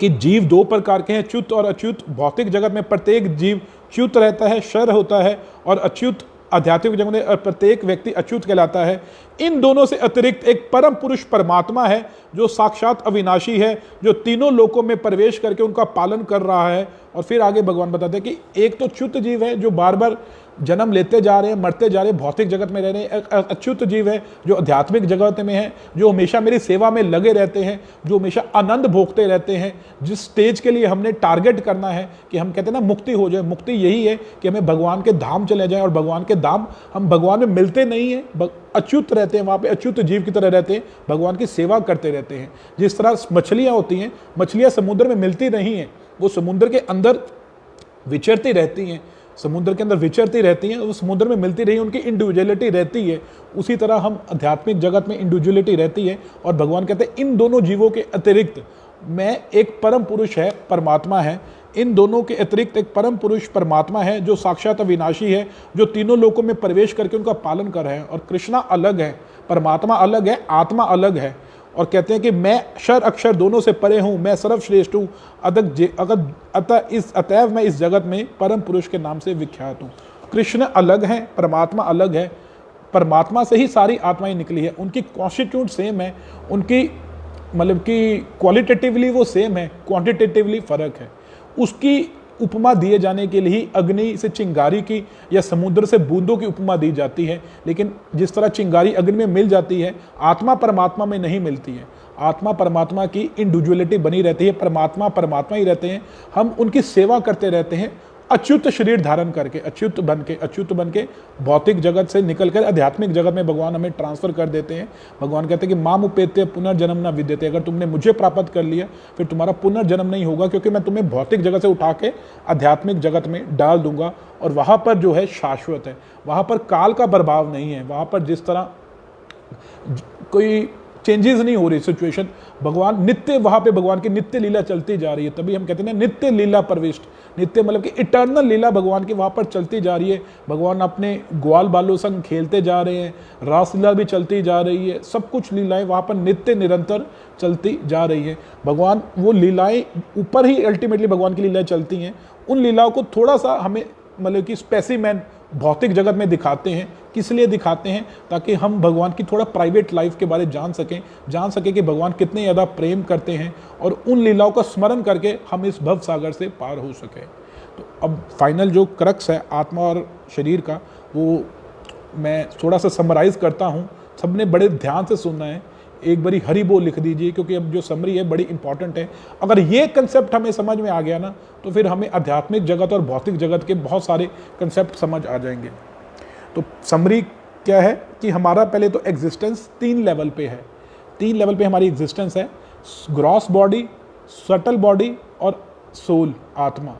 कि जीव दो प्रकार के हैं, च्युत और अच्युत। भौतिक जगत में प्रत्येक जीव च्युत रहता है, शर होता है, और अच्युत आध्यात्मिक जगत में प्रत्येक व्यक्ति अच्युत कहलाता है। इन दोनों से अतिरिक्त एक परम पुरुष परमात्मा है जो साक्षात अविनाशी है, जो तीनों लोकों में प्रवेश करके उनका पालन कर रहा है। और फिर आगे भगवान बताते हैं कि एक तो च्युत जीव है जो बार बार जन्म लेते जा रहे हैं, मरते जा रहे हैं, भौतिक जगत में रह रहे हैं। अच्युत जीव है जो आध्यात्मिक जगत में है, जो हमेशा मेरी सेवा में लगे रहते हैं, जो हमेशा आनंद भोगते रहते हैं। जिस स्टेज के लिए हमने टारगेट करना है कि हम कहते हैं ना मुक्ति हो जाए, मुक्ति यही है कि हमें भगवान के धाम चले जाएं। और भगवान के धाम, हम भगवान में मिलते नहीं हैं, अच्युत रहते हैं, वहाँ पे अच्युत जीव की तरह रहते हैं, भगवान की सेवा करते रहते हैं। जिस तरह मछलियाँ होती हैं, मछलियाँ समुद्र में मिलती नहीं हैं, वो समुद्र के अंदर विचरती रहती हैं, समुद्र के अंदर विचरती रहती हैं, वो समुद्र में मिलती रही, उनकी इंडिविजुअलिटी रहती है। उसी तरह हम आध्यात्मिक जगत में इंडिविजुअलिटी रहती है। और भगवान कहते हैं इन दोनों जीवों के अतिरिक्त मैं एक परम पुरुष है, परमात्मा है। इन दोनों के अतिरिक्त एक परम पुरुष परमात्मा है जो साक्षात अविनाशी है, जो तीनों लोकों में प्रवेश करके उनका पालन कर रहे हैं। और कृष्णा अलग है, परमात्मा अलग है, आत्मा अलग है। और कहते हैं कि मैं शर अक्षर दोनों से परे हूँ, मैं सर्वश्रेष्ठ हूँ, अतएव मैं इस जगत में परम पुरुष के नाम से विख्यात हूँ। कृष्ण अलग है, परमात्मा अलग है। परमात्मा से ही सारी आत्माएं निकली है, उनकी कॉन्स्टिट्यूट सेम है, उनकी मतलब कि क्वालिटेटिवली वो सेम है, क्वांटिटेटिवली फर्क है। उसकी उपमा दिए जाने के लिए अग्नि से चिंगारी की या समुद्र से बूंदों की उपमा दी जाती है। लेकिन जिस तरह चिंगारी अग्नि में मिल जाती है, आत्मा परमात्मा में नहीं मिलती है। आत्मा परमात्मा की इंडिविजुअलिटी बनी रहती है, परमात्मा परमात्मा ही रहते हैं। हम उनकी सेवा करते रहते हैं, अच्युत शरीर धारण करके, अच्युत बन के भौतिक जगत से निकलकर आध्यात्मिक जगत में भगवान हमें ट्रांसफर कर देते हैं। भगवान कहते हैं कि माम उपेत्य पुनर्जन्म न विद्यते। अगर तुमने मुझे प्राप्त कर लिया फिर तुम्हारा पुनर्जन्म नहीं होगा, क्योंकि मैं तुम्हें भौतिक जगत से उठा के आध्यात्मिक जगत में डाल दूंगा। और वहां पर जो है शाश्वत है, वहां पर काल का प्रभाव नहीं है, वहां पर जिस तरह कोई चेंजेस नहीं हो रही सिचुएशन, भगवान नित्य, वहां पे भगवान की नित्य लीला चलती जा रही है। तभी हम कहते हैं नित्य लीला प्रविष्ट, नित्य मतलब कि इटर्नल लीला भगवान की वहां पर चलती जा रही है। भगवान अपने ग्वाल बालों संग खेलते जा रहे हैं, रासलीला भी चलती जा रही है, सब कुछ लीलाएं वहां पर नित्य निरंतर चलती जा रही है। भगवान वो लीलाएं ऊपर ही अल्टीमेटली भगवान की लीलाएं चलती हैं। उन लीलाओं को थोड़ा सा हमें मतलब कि स्पेसिमेन भौतिक जगत में दिखाते हैं। किस लिए दिखाते हैं? ताकि हम भगवान की थोड़ा प्राइवेट लाइफ के बारे जान सकें कि भगवान कितने ज़्यादा प्रेम करते हैं, और उन लीलाओं का स्मरण करके हम इस भव सागर से पार हो सके। तो अब फाइनल जो क्रक्स है आत्मा और शरीर का, वो मैं थोड़ा सा समराइज़ करता हूँ, सबने बड़े ध्यान से सुनना है। एक बारी हरि बोल लिख दीजिए, क्योंकि अब जो समरी है बड़ी इंपॉर्टेंट है। अगर ये कंसेप्ट हमें समझ में आ गया ना, तो फिर हमें आध्यात्मिक जगत और भौतिक जगत के बहुत सारे कंसेप्ट समझ आ जाएंगे। तो समरी क्या है कि हमारा पहले तो एग्जिस्टेंस 3 लेवल पे है। 3 लेवल पे हमारी एग्जिस्टेंस है, ग्रॉस बॉडी, सटल बॉडी और सोल, आत्मा।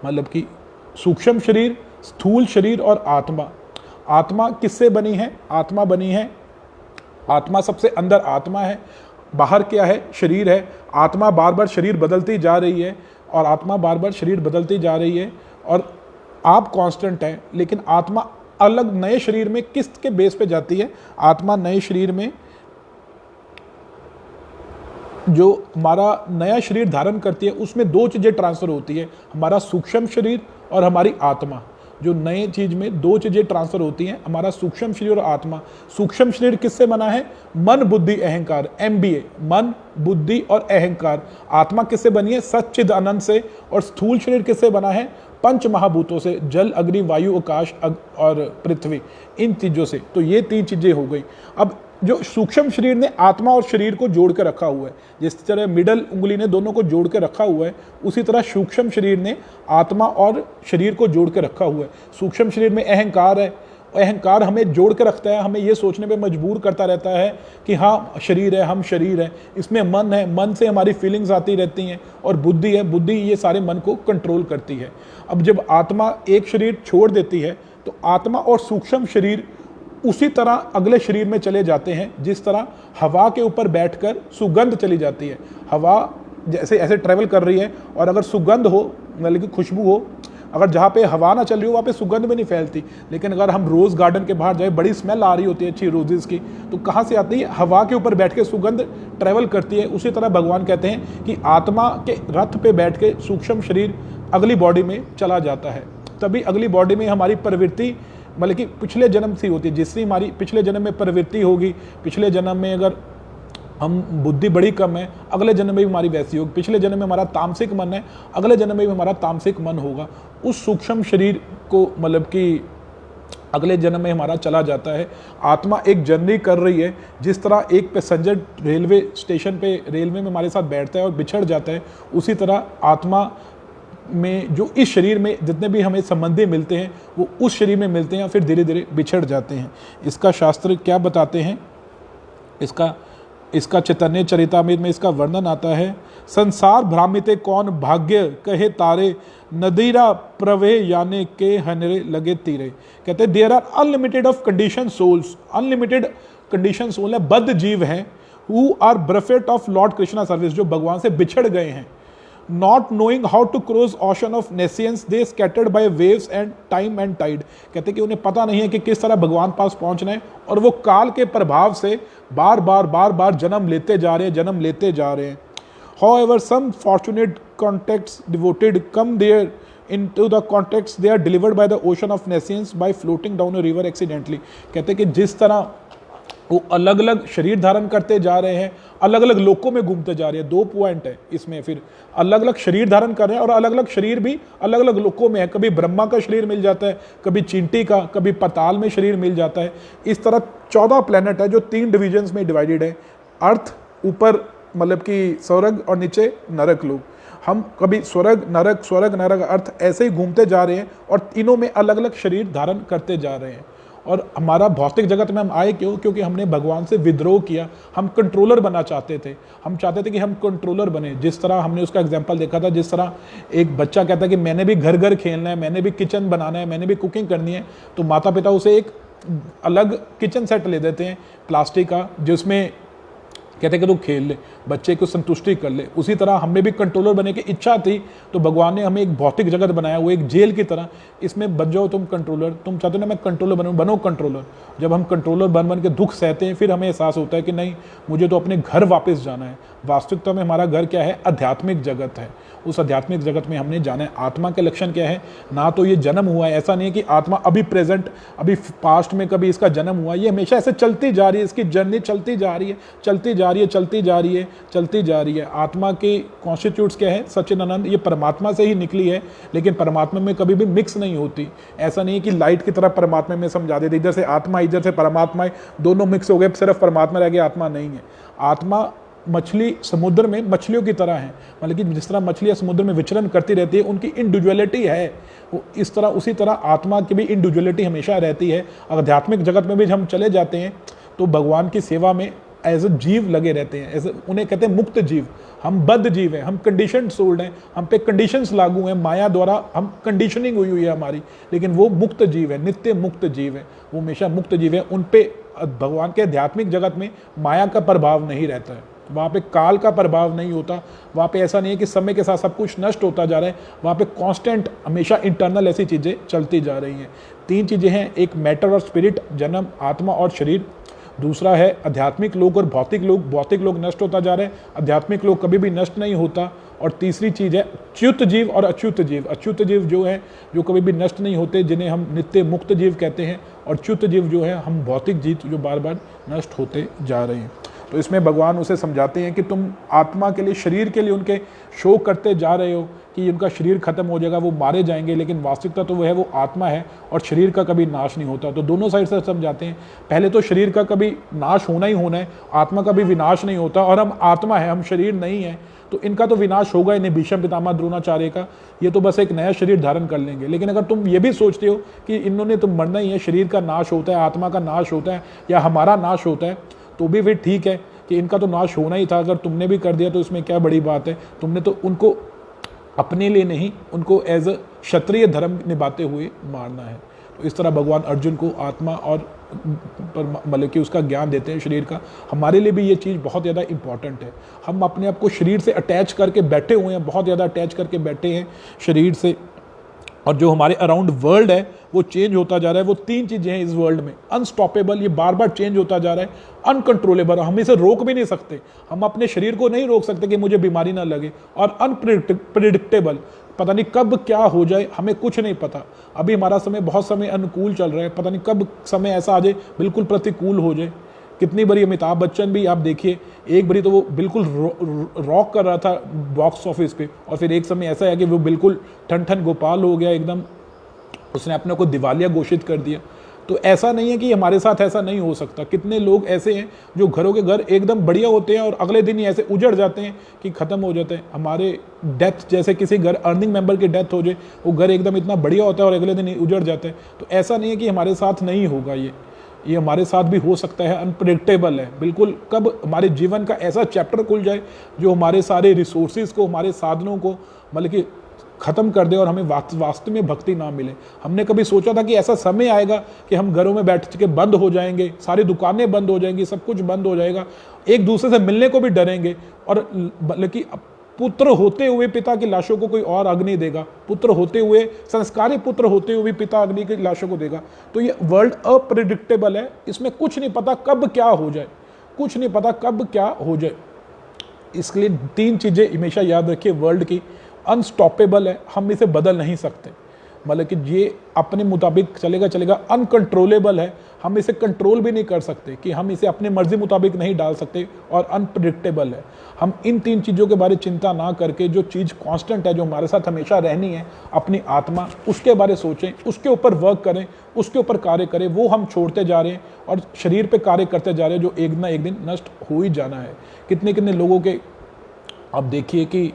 मतलब कि सूक्ष्म शरीर, स्थूल शरीर और आत्मा। आत्मा किससे बनी है? आत्मा बनी है, आत्मा सबसे अंदर आत्मा है, बाहर क्या है? शरीर है। आत्मा बार बार शरीर बदलती जा रही है, और आत्मा बार बार शरीर बदलती जा रही है, और आप कांस्टेंट है। लेकिन आत्मा अलग नए शरीर में किसके बेस पे जाती है? आत्मा नए शरीर में, जो हमारा नया शरीर धारण करती है, उसमें 2 चीज़ें ट्रांसफर होती है, हमारा सूक्ष्म शरीर और हमारी आत्मा। जो नए चीज में 2 चीजें ट्रांसफर होती हैं, हमारा सूक्ष्म शरीर और आत्मा। सूक्ष्म शरीर किससे बना है? मन, बुद्धि, अहंकार, MBA, मन, बुद्धि और अहंकार। आत्मा किससे बनी है? सच्चिद आनंद से। और स्थूल शरीर किससे बना है? पंच महाभूतों से, जल, अग्नि, वायु, आकाश और पृथ्वी, इन चीजों से। तो ये 3 चीजें हो गई। अब जो सूक्ष्म शरीर ने आत्मा और शरीर को जोड़ के रखा हुआ है, जिस तरह मिडल उंगली ने दोनों को जोड़ के रखा हुआ है, उसी तरह सूक्ष्म शरीर ने आत्मा और शरीर को जोड़ के रखा हुआ है। सूक्ष्म शरीर में अहंकार है, अहंकार हमें जोड़ के रखता है, हमें ये सोचने पे मजबूर करता रहता है कि हाँ शरीर है, हम शरीर है। इसमें मन है, मन से हमारी फीलिंग्स आती रहती हैं। और बुद्धि है, बुद्धि ये सारे मन को कंट्रोल करती है। अब जब आत्मा एक शरीर छोड़ देती है, तो आत्मा और सूक्ष्म शरीर उसी तरह अगले शरीर में चले जाते हैं, जिस तरह हवा के ऊपर बैठकर सुगंध चली जाती है। हवा जैसे ऐसे ट्रेवल कर रही है, और अगर सुगंध हो, मतलब कि खुशबू हो, अगर जहाँ पे हवा ना चल रही हो वहाँ पे सुगंध भी नहीं फैलती। लेकिन अगर हम रोज़ गार्डन के बाहर जाए, बड़ी स्मेल आ रही होती है अच्छी रोजेज़ की, तो कहाँ से आती है? हवा के ऊपर बैठ के सुगंध ट्रेवल करती है। उसी तरह भगवान कहते हैं कि आत्मा के रथ पे बैठ के सूक्ष्म शरीर अगली बॉडी में चला जाता है। तभी अगली बॉडी में हमारी प्रवृत्ति, मतलब कि पिछले जन्म से होती है, जिससे हमारी पिछले जन्म में प्रवृत्ति होगी। पिछले जन्म में अगर हम बुद्धि बड़ी कम है, अगले जन्म में भी हमारी वैसी होगी। पिछले जन्म में हमारा तामसिक मन है, अगले जन्म में भी हमारा तामसिक मन होगा। उस सूक्ष्म शरीर को, मतलब कि अगले जन्म में हमारा चला जाता है। आत्मा एक जर्नी कर रही है, जिस तरह एक पैसेंजर रेलवे स्टेशन पे रेलवे में हमारे साथ बैठता है और बिछड़ जाता है, उसी तरह आत्मा में जो इस शरीर में जितने भी हमें संबंधी मिलते हैं, वो उस शरीर में मिलते हैं और फिर धीरे धीरे बिछड़ जाते हैं। इसका शास्त्र क्या बताते हैं? इसका चैतन्य चरितामृत में इसका वर्णन आता है। संसार भ्रामिते कौन भाग्य कहे तारे, नदीरा प्रवे याने के हनरे लगे तीरे। कहते हैं there are unlimited of condition souls, unlimited condition soul है, बद्ध जीव हैं, who are bereft of Lord Krishna service, जो भगवान से बिछड़ गए हैं। Not knowing how to cross ocean of nescience, they scattered by waves and time and tide। कहते कि उन्हें पता नहीं है कि किस तरह भगवान पास पहुंचना है, और वो काल के प्रभाव से बार बार जन्म लेते जा रहे हैं। However, some fortunate contacts devoted come there into the contacts they are delivered by the ocean of nescience by floating down a river accidentally। कहते कि जिस तरह वो अलग अलग शरीर धारण करते जा रहे हैं, अलग अलग लोकों में घूमते जा रहे हैं। 2 पॉइंट है इसमें, फिर अलग अलग शरीर धारण कर रहे हैं और अलग अलग शरीर भी अलग अलग लोकों में है। कभी ब्रह्मा का शरीर मिल जाता है, कभी चींटी का, कभी पाताल में शरीर मिल जाता है। इस तरह 14 प्लेनेट है जो 3 डिविजन्स में डिवाइडेड है। अर्थ ऊपर, मतलब कि स्वर्ग, और नीचे नरक लोग। हम कभी स्वर्ग नरक अर्थ ऐसे ही घूमते जा रहे हैं, और तीनों में अलग अलग शरीर धारण करते जा रहे हैं। और हमारा भौतिक जगत में हम आए क्यों? क्योंकि हमने भगवान से विद्रोह किया। हम कंट्रोलर बनना चाहते थे, हम चाहते थे कि हम कंट्रोलर बने। जिस तरह हमने उसका एग्जांपल देखा था, जिस तरह एक बच्चा कहता है कि मैंने भी घर खेलना है, मैंने भी किचन बनाना है, मैंने भी कुकिंग करनी है, तो माता पिता उसे एक अलग किचन सेट ले देते हैं प्लास्टिक का, जिसमें कहते हैं कि तू खेल ले, बच्चे को संतुष्टि कर ले। उसी तरह हमें भी कंट्रोलर बनने की इच्छा थी, तो भगवान ने हमें एक भौतिक जगत बनाया, वो एक जेल की तरह। इसमें बन जाओ तुम कंट्रोलर, तुम चाहते हो ना मैं कंट्रोलर बनूं, बनो कंट्रोलर। जब हम कंट्रोलर बन के दुख सहते हैं, फिर हमें एहसास होता है कि नहीं, मुझे तो अपने घर वापस जाना है। वास्तविकता में हमारा घर क्या है? आध्यात्मिक जगत है। उस आध्यात्मिक जगत में हमने जाना है। आत्मा के लक्षण क्या है? ना तो ये जन्म हुआ है, ऐसा नहीं है कि आत्मा अभी प्रेजेंट, अभी पास्ट में कभी इसका जन्म हुआ। ये हमेशा ऐसे चलती जा रही है, इसकी जर्नी चलती जा रही है, जा रही है, चलती जा रही है, चलती जा रही है। आत्मा के कॉन्स्टिट्यूट्स क्या है? सच्चिदानंद, ये परमात्मा से ही निकली है, लेकिन परमात्मा में कभी भी मिक्स नहीं होती। ऐसा नहीं है कि लाइट की तरह परमात्मा में समझा देते, इधर से आत्मा इधर से परमात्मा है, दोनों मिक्स हो गए, सिर्फ परमात्मा रह गया, आत्मा नहीं है। आत्मा मछली समुद्र में मछलियों की तरह है, मतलब कि जिस तरह मछलियाँ समुद्र में विचरण करती रहती है, उनकी इंडिविजुअलिटी है, वो इस तरह उसी तरह आत्मा की भी इंडिविजुअलिटी हमेशा रहती है। आध्यात्मिक जगत में भी हम चले जाते हैं तो भगवान की सेवा में एज अ जीव लगे रहते हैं, एज उन्हें कहते हैं मुक्त जीव। हम बद्ध जीव हैं, हम कंडीशन सोल्ड हैं, हम पे कंडीशंस लागू हैं, माया द्वारा हम कंडीशनिंग हुई हुई है हमारी, लेकिन वो मुक्त जीव है, नित्य मुक्त जीव है, वो हमेशा मुक्त जीव है। उन पे भगवान के आध्यात्मिक जगत में माया का प्रभाव नहीं रहता है, वहाँ पे काल का प्रभाव नहीं होता, वहाँ पे ऐसा नहीं है कि समय के साथ सब कुछ नष्ट होता जा रहा है, वहाँ पे कांस्टेंट हमेशा इंटरनल ऐसी चीज़ें चलती जा रही हैं। तीन चीज़ें हैं, एक मैटर और स्पिरिट, जन्म, आत्मा और शरीर। दूसरा है आध्यात्मिक लोग और भौतिक लोग। भौतिक लोग नष्ट होता जा रहे हैं, आध्यात्मिक लोग कभी भी नष्ट नहीं होता। और तीसरी चीज़ है च्युत जीव और अच्युत जीव। अच्युत जीव जो है, जो कभी भी नष्ट नहीं होते, जिन्हें हम नित्य मुक्त जीव कहते हैं, और च्युत जीव जो है हम भौतिक जीव, जो बार बार नष्ट होते जा रहे हैं। तो इसमें भगवान उसे समझाते हैं कि तुम आत्मा के लिए, शरीर के लिए उनके शोक करते जा रहे हो कि उनका शरीर खत्म हो जाएगा, वो मारे जाएंगे, लेकिन वास्तविकता तो वो है, वो आत्मा है और शरीर का कभी नाश नहीं होता। तो दोनों साइड से समझाते हैं, पहले तो शरीर का कभी नाश होना ही होना है, आत्मा का भी विनाश नहीं होता, और हम आत्मा है, हम शरीर नहीं है, तो इनका तो विनाश होगा ही नहीं। भीष्म पितामह द्रोणाचार्य का, ये तो बस एक नया शरीर धारण कर लेंगे। लेकिन अगर तुम ये भी सोचते हो कि इन्होंने तो मरना ही है, शरीर का नाश होता है, आत्मा का नाश होता है, या हमारा नाश होता है, तो भी फिर ठीक है कि इनका तो नाश होना ही था, अगर तुमने भी कर दिया तो इसमें क्या बड़ी बात है। तुमने तो उनको अपने लिए नहीं, उनको एज अ क्षत्रिय धर्म निभाते हुए मारना है। तो इस तरह भगवान अर्जुन को आत्मा और मतलब कि उसका ज्ञान देते हैं शरीर का। हमारे लिए भी ये चीज़ बहुत ज़्यादा इंपॉर्टेंट है। हम अपने आप को शरीर से अटैच करके बैठे हुए हैं, बहुत ज़्यादा अटैच करके बैठे हैं शरीर से, और जो हमारे अराउंड वर्ल्ड है वो चेंज होता जा रहा है। वो तीन चीज़ें हैं इस वर्ल्ड में, अनस्टॉपेबल, ये बार बार चेंज होता जा रहा है, अनकंट्रोलेबल, हम इसे रोक भी नहीं सकते। हम अपने शरीर को नहीं रोक सकते कि मुझे बीमारी ना लगे, और अनप्रिडिक्टेबल, पता नहीं कब क्या हो जाए, हमें कुछ नहीं पता। अभी हमारा समय बहुत समय अनुकूल चल रहा है, पता नहीं कब समय ऐसा आ जाए बिल्कुल प्रतिकूल हो जाए। कितनी बड़ी अमिताभ बच्चन भी आप देखिए, एक बारी तो वो बिल्कुल रॉक कर रहा था बॉक्स ऑफिस पे, और फिर एक समय ऐसा है कि वो बिल्कुल ठन ठन गोपाल हो गया एकदम, उसने अपने को दिवालिया घोषित कर दिया। तो ऐसा नहीं है कि हमारे साथ ऐसा नहीं हो सकता। कितने लोग ऐसे हैं जो घरों के घर एकदम बढ़िया होते हैं और अगले दिन ही ऐसे उजड़ जाते हैं कि ख़त्म हो जाते हैं। हमारे डेथ, जैसे किसी घर अर्निंग मेंबर की डेथ हो जाए, वो घर एकदम इतना बढ़िया होता है और अगले दिन ही उजड़ जाते हैं। तो ऐसा नहीं है कि हमारे साथ नहीं होगा, ये हमारे साथ भी हो सकता है, अनप्रेडिक्टेबल है बिल्कुल। कब हमारे जीवन का ऐसा चैप्टर खुल जाए जो हमारे सारे रिसोर्सेज को, हमारे साधनों को मतलब कि ख़त्म कर दे और हमें वास्तव में भक्ति ना मिले। हमने कभी सोचा था कि ऐसा समय आएगा कि हम घरों में बैठ के बंद हो जाएंगे, सारी दुकानें बंद हो जाएंगी, सब कुछ बंद हो जाएगा, एक दूसरे से मिलने को भी डरेंगे, और बल्कि पुत्र होते हुए पिता की लाशों को कोई और अग्नि देगा, पुत्र होते हुए, संस्कारी पुत्र होते हुए भी पिता अग्नि की लाशों को देगा। तो ये वर्ल्ड अप्रेडिक्टेबल है, इसमें कुछ नहीं पता कब क्या हो जाए, कुछ नहीं पता कब क्या हो जाए। इसके लिए तीन चीज़ें हमेशा याद रखिए, वर्ल्ड की अनस्टॉपेबल है, हम इसे बदल नहीं सकते, मतलब कि ये अपने मुताबिक चलेगा, अनकंट्रोलेबल है, हम इसे कंट्रोल भी नहीं कर सकते, कि हम इसे अपने मर्जी मुताबिक नहीं डाल सकते, और अनप्रेडिक्टेबल है। हम इन तीन चीज़ों के बारे में चिंता ना करके जो चीज़ कांस्टेंट है, जो हमारे साथ हमेशा रहनी है, अपनी आत्मा, उसके बारे सोचें, उसके ऊपर वर्क करें, उसके ऊपर कार्य करें। वो हम छोड़ते जा रहे हैं और शरीर पे कार्य करते जा रहे हैं, जो एक ना एक दिन नष्ट हो ही जाना है। कितने कितने लोगों के आप देखिए कि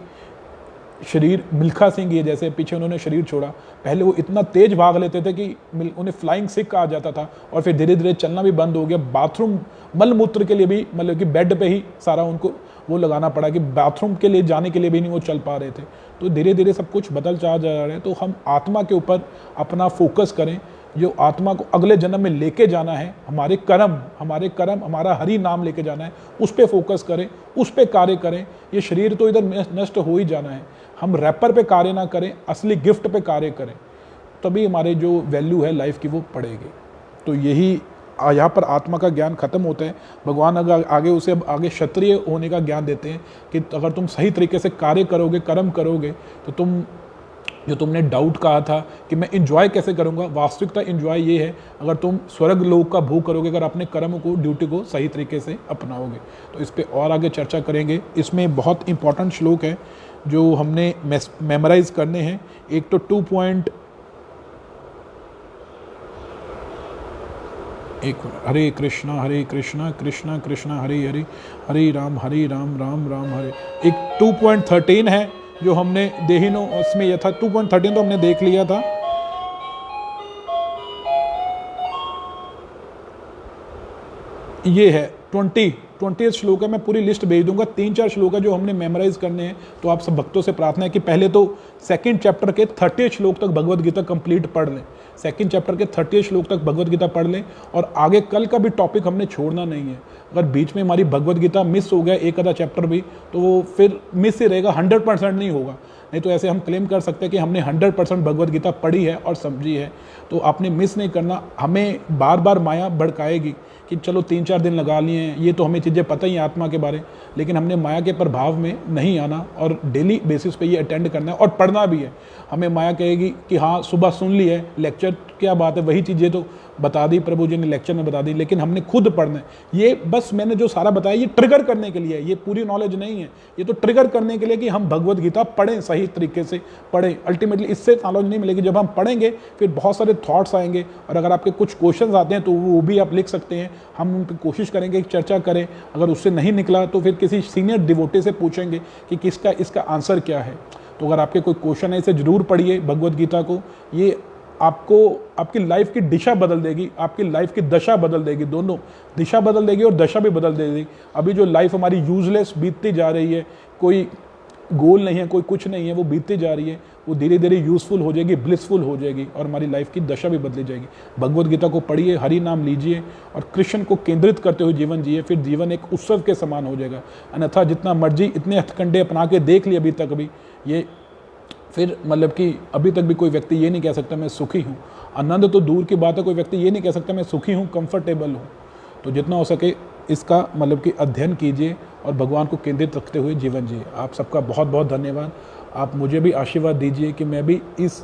शरीर, मिल्खा सिंह ये जैसे पीछे उन्होंने शरीर छोड़ा, पहले वो इतना तेज भाग लेते थे कि उन्हें फ्लाइंग सिक कहा जाता था, और फिर धीरे धीरे चलना भी बंद हो गया। बाथरूम, मल मूत्र के लिए भी मतलब कि बेड पे ही सारा उनको वो लगाना पड़ा, कि बाथरूम के लिए जाने के लिए भी नहीं वो चल पा रहे थे। तो धीरे धीरे सब कुछ बदल जा रहा है। तो हम आत्मा के ऊपर अपना फोकस करें, जो आत्मा को अगले जन्म में लेके जाना है, हमारे कर्म, हमारा हरि नाम लेके जाना है, उस पर फोकस करें, उस पर कार्य करें। ये शरीर तो इधर नष्ट हो ही जाना है, हम रैपर पे कार्य ना करें, असली गिफ्ट पे कार्य करें, तभी हमारे जो वैल्यू है लाइफ की वो बढ़ेगी। तो यही यहाँ पर आत्मा का ज्ञान खत्म होता है। भगवान अगर आगे उसे आगे क्षत्रिय होने का ज्ञान देते हैं कि अगर तुम सही तरीके से कार्य करोगे, कर्म करोगे, तो तुम जो तुमने डाउट कहा था कि मैं इंजॉय कैसे करूंगा, वास्तविकता इंजॉय ये है अगर तुम स्वर्ग लोक का भोग करोगे, अगर अपने कर्म को, ड्यूटी को सही तरीके से अपनाओगे। तो इस पे और आगे चर्चा करेंगे। इसमें बहुत इंपॉर्टेंट श्लोक है जो हमने मेमोराइज करने हैं। एक तो 2 हरे कृष्णा कृष्णा कृष्णा हरे हरे, हरे राम राम राम हरे। एक 2.13 है जो हमने देहिनो उसमें यह था। 2.13 तो हमने देख लिया था। ये है 20 श्लोक है। मैं पूरी लिस्ट भेज दूंगा। 3-4 श्लोक है जो हमने मेमोराइज करने हैं। तो आप सब भक्तों से प्रार्थना है कि पहले तो 2nd चैप्टर के 30 श्लोक तक भगवद गीता कंप्लीट पढ़ लें। 2nd चैप्टर के 30 श्लोक तक भगवद गीता पढ़ लें और आगे कल का भी टॉपिक हमने छोड़ना नहीं है। अगर बीच में हमारी भगवद गीता मिस हो गया एक आधा चैप्टर भी, तो वो फिर मिस ही रहेगा, 100% नहीं होगा। नहीं तो ऐसे हम क्लेम कर सकते हैं कि हमने 100% भगवद गीता पढ़ी है और समझी है। तो आपने मिस नहीं करना। हमें बार बार माया भड़काएगी कि चलो 3-4 दिन लगा लिए हैं, ये तो हमें चीज़ें पता ही हैं आत्मा के बारे, लेकिन हमने माया के प्रभाव में नहीं आना और डेली बेसिस पे ये अटेंड करना है और पढ़ना भी है। हमें माया कहेगी कि हाँ सुबह सुन ली है लेक्चर, क्या बात है, वही चीज़ें तो बता दी प्रभु जी ने लेक्चर में बता दी, लेकिन हमने खुद पढ़ना है। ये बस मैंने जो सारा बताया ये ट्रिगर करने के लिए है, ये पूरी नॉलेज नहीं है। ये तो ट्रिगर करने के लिए कि हम भगवद गीता पढ़ें, सही तरीके से पढ़ें। अल्टीमेटली इससे नॉलेज नहीं मिलेगी। जब हम पढ़ेंगे फिर बहुत सारे थॉट्स आएंगे और अगर आपके कुछ क्वेश्चंस आते हैं तो वो भी आप लिख सकते हैं। हम उन पर कोशिश करेंगे कि चर्चा करें। अगर उससे नहीं निकला तो फिर किसी सीनियर डिवोटी से पूछेंगे कि किसका इसका आंसर क्या है। तो अगर आपके कोई क्वेश्चन है इसे जरूर पढ़िए भगवद गीता को। ये आपको आपकी लाइफ की दिशा बदल देगी, आपकी लाइफ की दशा बदल देगी। दोनों दिशा बदल देगी और दशा भी बदल देगी। अभी जो लाइफ हमारी यूजलेस बीतती जा रही है, कोई गोल नहीं है, कोई कुछ नहीं है, वो बीतती जा रही है, वो धीरे धीरे यूजफुल हो जाएगी, ब्लिसफुल हो जाएगी और हमारी लाइफ की दशा भी बदली जाएगी। भगवद गीता को पढ़िए, हरि नाम लीजिए और कृष्ण को केंद्रित करते हुए जीवन जिए, फिर जीवन एक उत्सव के समान हो जाएगा। अन्यथा जितना मर्जी इतने हथकंडे अपना के देख लिए अभी तक भी, ये फिर मतलब कि अभी तक भी कोई व्यक्ति ये नहीं कह सकता मैं सुखी हूँ। आनंद तो दूर की बात है, कोई व्यक्ति ये नहीं कह सकता मैं सुखी हूँ, कंफर्टेबल हूँ। तो जितना हो सके इसका मतलब कि अध्ययन कीजिए और भगवान को केंद्रित रखते हुए जीवन जिए। आप सबका बहुत बहुत धन्यवाद। आप मुझे भी आशीर्वाद दीजिए कि मैं भी इस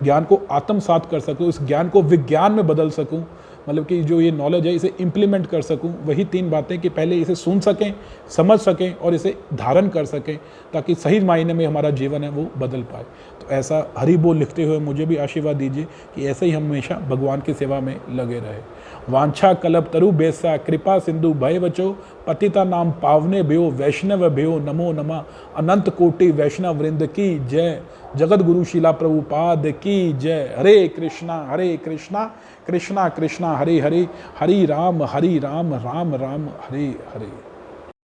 ज्ञान को आत्मसात कर सकूँ, इस ज्ञान को विज्ञान में बदल सकूँ, मतलब कि जो ये नॉलेज है इसे इम्प्लीमेंट कर सकूं। वही 3 बातें कि पहले इसे सुन सकें, समझ सकें और इसे धारण कर सकें, ताकि सही मायने में हमारा जीवन है वो बदल पाए। तो ऐसा हरि बोल लिखते हुए मुझे भी आशीर्वाद दीजिए कि ऐसे ही हम हमेशा भगवान की सेवा में लगे रहे। वांछा कल्प तरु बेसा कृपा सिंधु भय बचो, पतिता नाम पावने भयो वैष्णव भयो नमो नमः। अनंत कोटि वैष्णव वृंद की जय, जगत गुरु शिला प्रभुपाद की जय। हरे कृष्णा कृष्णा कृष्णा हरे हरे, हरि राम राम राम हरे हरे।